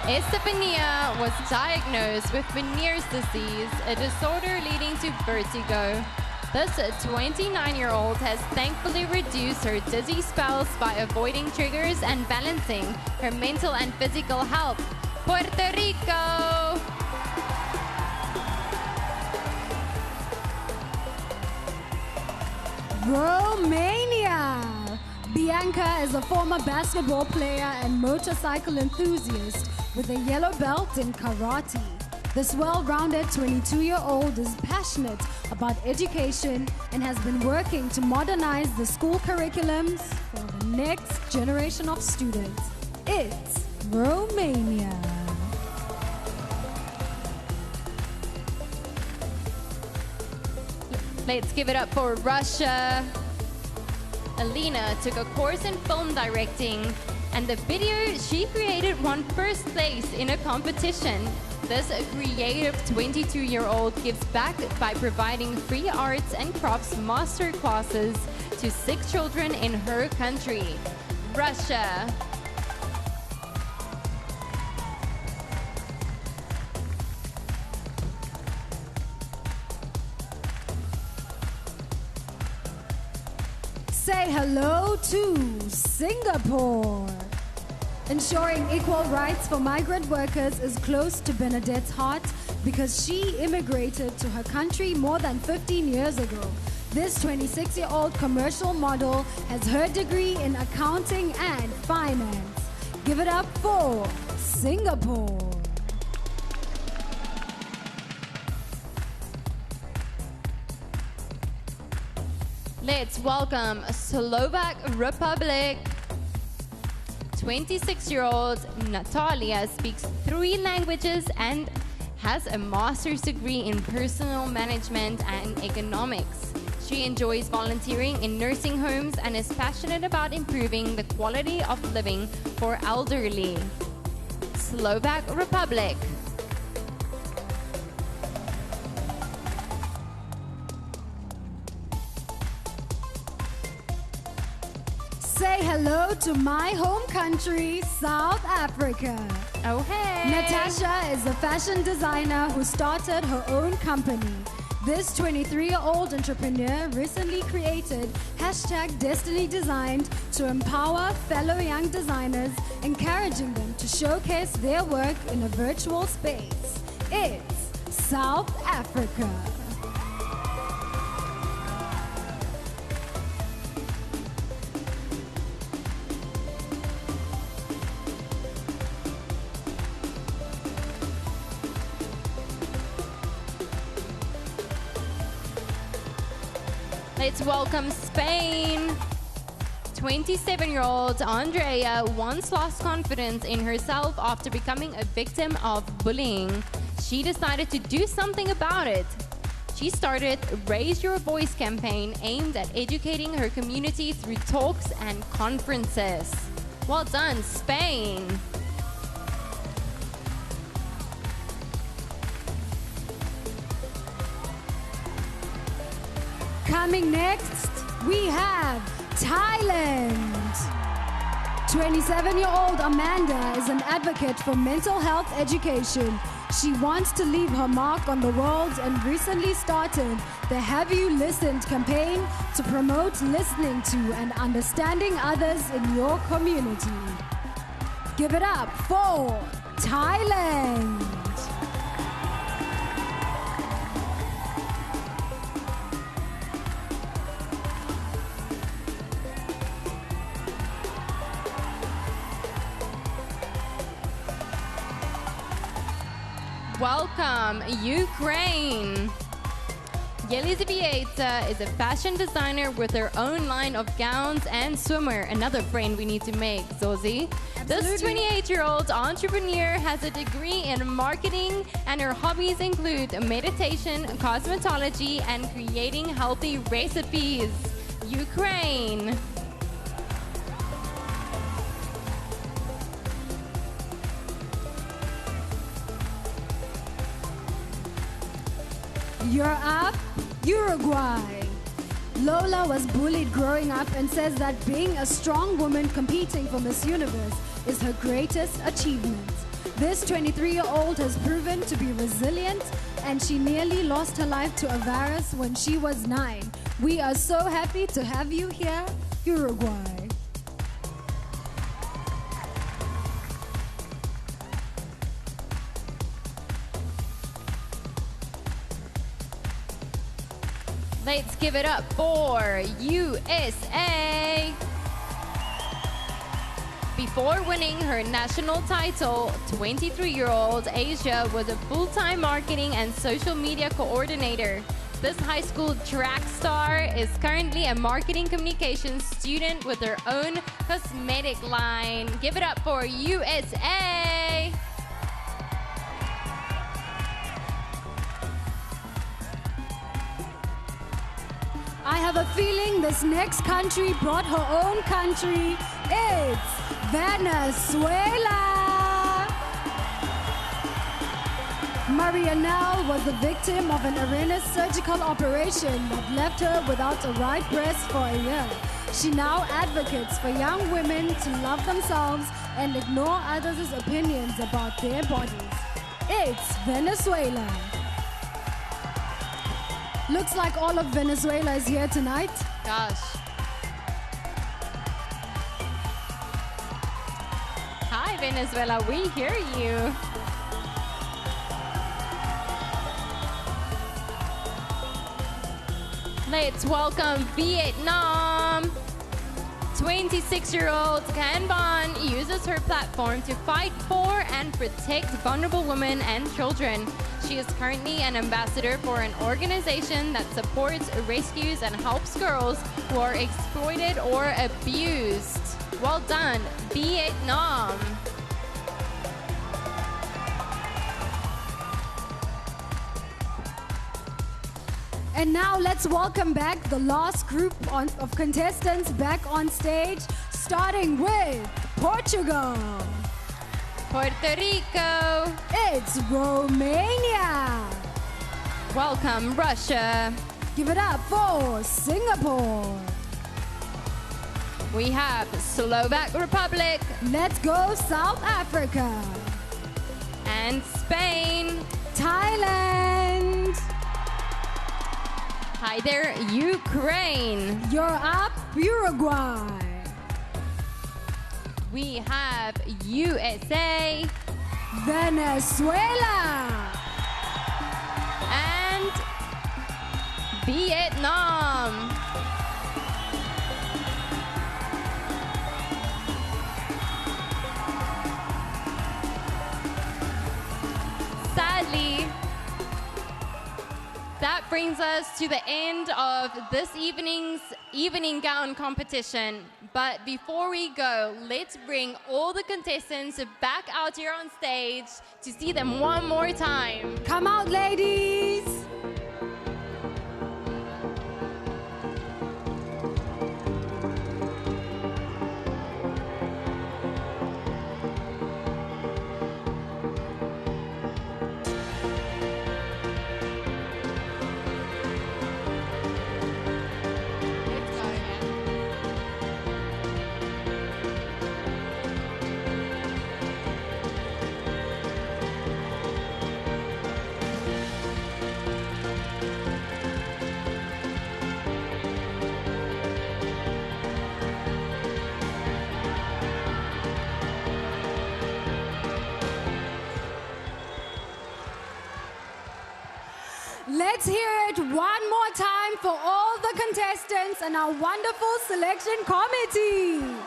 Estefania was diagnosed with Meniere's disease, a disorder leading to vertigo. This 29-year-old has thankfully reduced her dizzy spells by avoiding triggers and balancing her mental and physical health. Puerto Rico! Romania. Bianca is a former basketball player and motorcycle enthusiast with a yellow belt in karate. This well-rounded 22-year-old is passionate about education and has been working to modernize the school curriculums for the next generation of students. It's Romania. Let's give it up for Russia. Alina took a course in film directing, and the video she created won first place in a competition. This creative 22-year-old gives back by providing free arts and crafts master classes to 6 children in her country, Russia. Say hello to Singapore. Ensuring equal rights for migrant workers is close to Bernadette's heart because she immigrated to her country more than 15 years ago. This 26-year-old commercial model has her degree in accounting and finance. Give it up for Singapore. Let's welcome Slovak Republic. 26-year-old Natalia speaks 3 languages and has a master's degree in personal management and economics. She enjoys volunteering in nursing homes and is passionate about improving the quality of living for elderly. Slovak Republic. Say hello to my home country, South Africa. Oh, hey. Natasha is a fashion designer who started her own company. This 23-year-old entrepreneur recently created #Destiny Designed to empower fellow young designers, encouraging them to showcase their work in a virtual space. It's South Africa. Let's welcome Spain. 27-year-old Andrea once lost confidence in herself after becoming a victim of bullying. She decided to do something about it. She started Raise Your Voice campaign aimed at educating her community through talks and conferences. Well done, Spain. Coming next, we have Thailand. 27-year-old Amanda is an advocate for mental health education. She wants to leave her mark on the world and recently started the Have You Listened campaign to promote listening to and understanding others in your community. Give it up for Thailand. Welcome, Ukraine. Yelizaveta is a fashion designer with her own line of gowns and swimwear. Another friend we need to make, Zosie. This 28-year-old entrepreneur has a degree in marketing, and her hobbies include meditation, cosmetology, and creating healthy recipes. Ukraine. You're up, Uruguay. Lola was bullied growing up and says that being a strong woman competing for Miss Universe is her greatest achievement. This 23-year-old has proven to be resilient, and she nearly lost her life to a virus when she was 9. We are so happy to have you here, Uruguay. Let's give it up for USA. Before winning her national title, 23-year-old Asia was a full-time marketing and social media coordinator. This high school track star is currently a marketing communications student with her own cosmetic line. Give it up for USA. I have a feeling this next country brought her own country. It's Venezuela. Marianelle was the victim of an awareness surgical operation that left her without a right breast for a year. She now advocates for young women to love themselves and ignore others' opinions about their bodies. It's Venezuela. Looks like all of Venezuela is here tonight. Gosh. Hi, Venezuela, we hear you. Let's welcome Vietnam. 26-year-old Can Bon uses her platform to fight for and protect vulnerable women and children. She is currently an ambassador for an organization that supports, rescues, and helps girls who are exploited or abused. Well done, Vietnam. And now let's welcome back the last group of contestants back on stage, starting with Portugal. Puerto Rico. It's Romania. Welcome, Russia. Give it up for Singapore. We have Slovak Republic. Let's go South Africa. And Spain. Thailand. Hi there, Ukraine. You're up, Uruguay. We have USA. Venezuela. And Vietnam. Sadly, that brings us to the end of this evening's evening gown competition. But before we go, let's bring all the contestants back out here on stage to see them one more time. Come out, ladies. Let's hear it one more time for all the contestants and our wonderful selection committee. And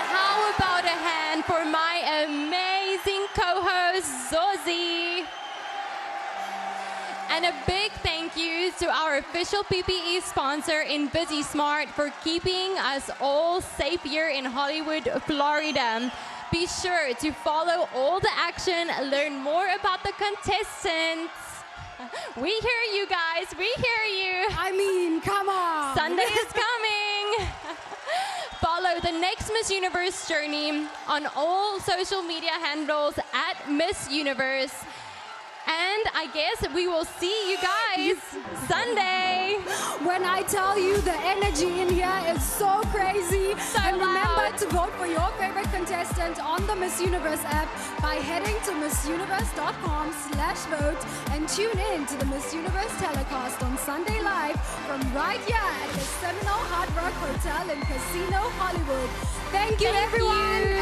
how about a hand for my amazing co-host, Zosie? And a big thank you to our official PPE sponsor, InvisiSmart, for keeping us all safe here in Hollywood, Florida. Be sure to follow all the action, learn more about the contestants. We hear you guys, we hear you. I mean, come on. Sunday is coming. Follow the next Miss Universe journey on all social media handles at Miss Universe. And I guess we will see you guys Sunday. When I tell you the energy in here is so crazy. So and remember loud. to vote for your favorite contestant on the Miss Universe app by heading to missuniverse.com/vote and tune in to the Miss Universe telecast on Sunday live from right here at the Seminole Hard Rock Hotel in Casino, Hollywood. Thank you, everyone.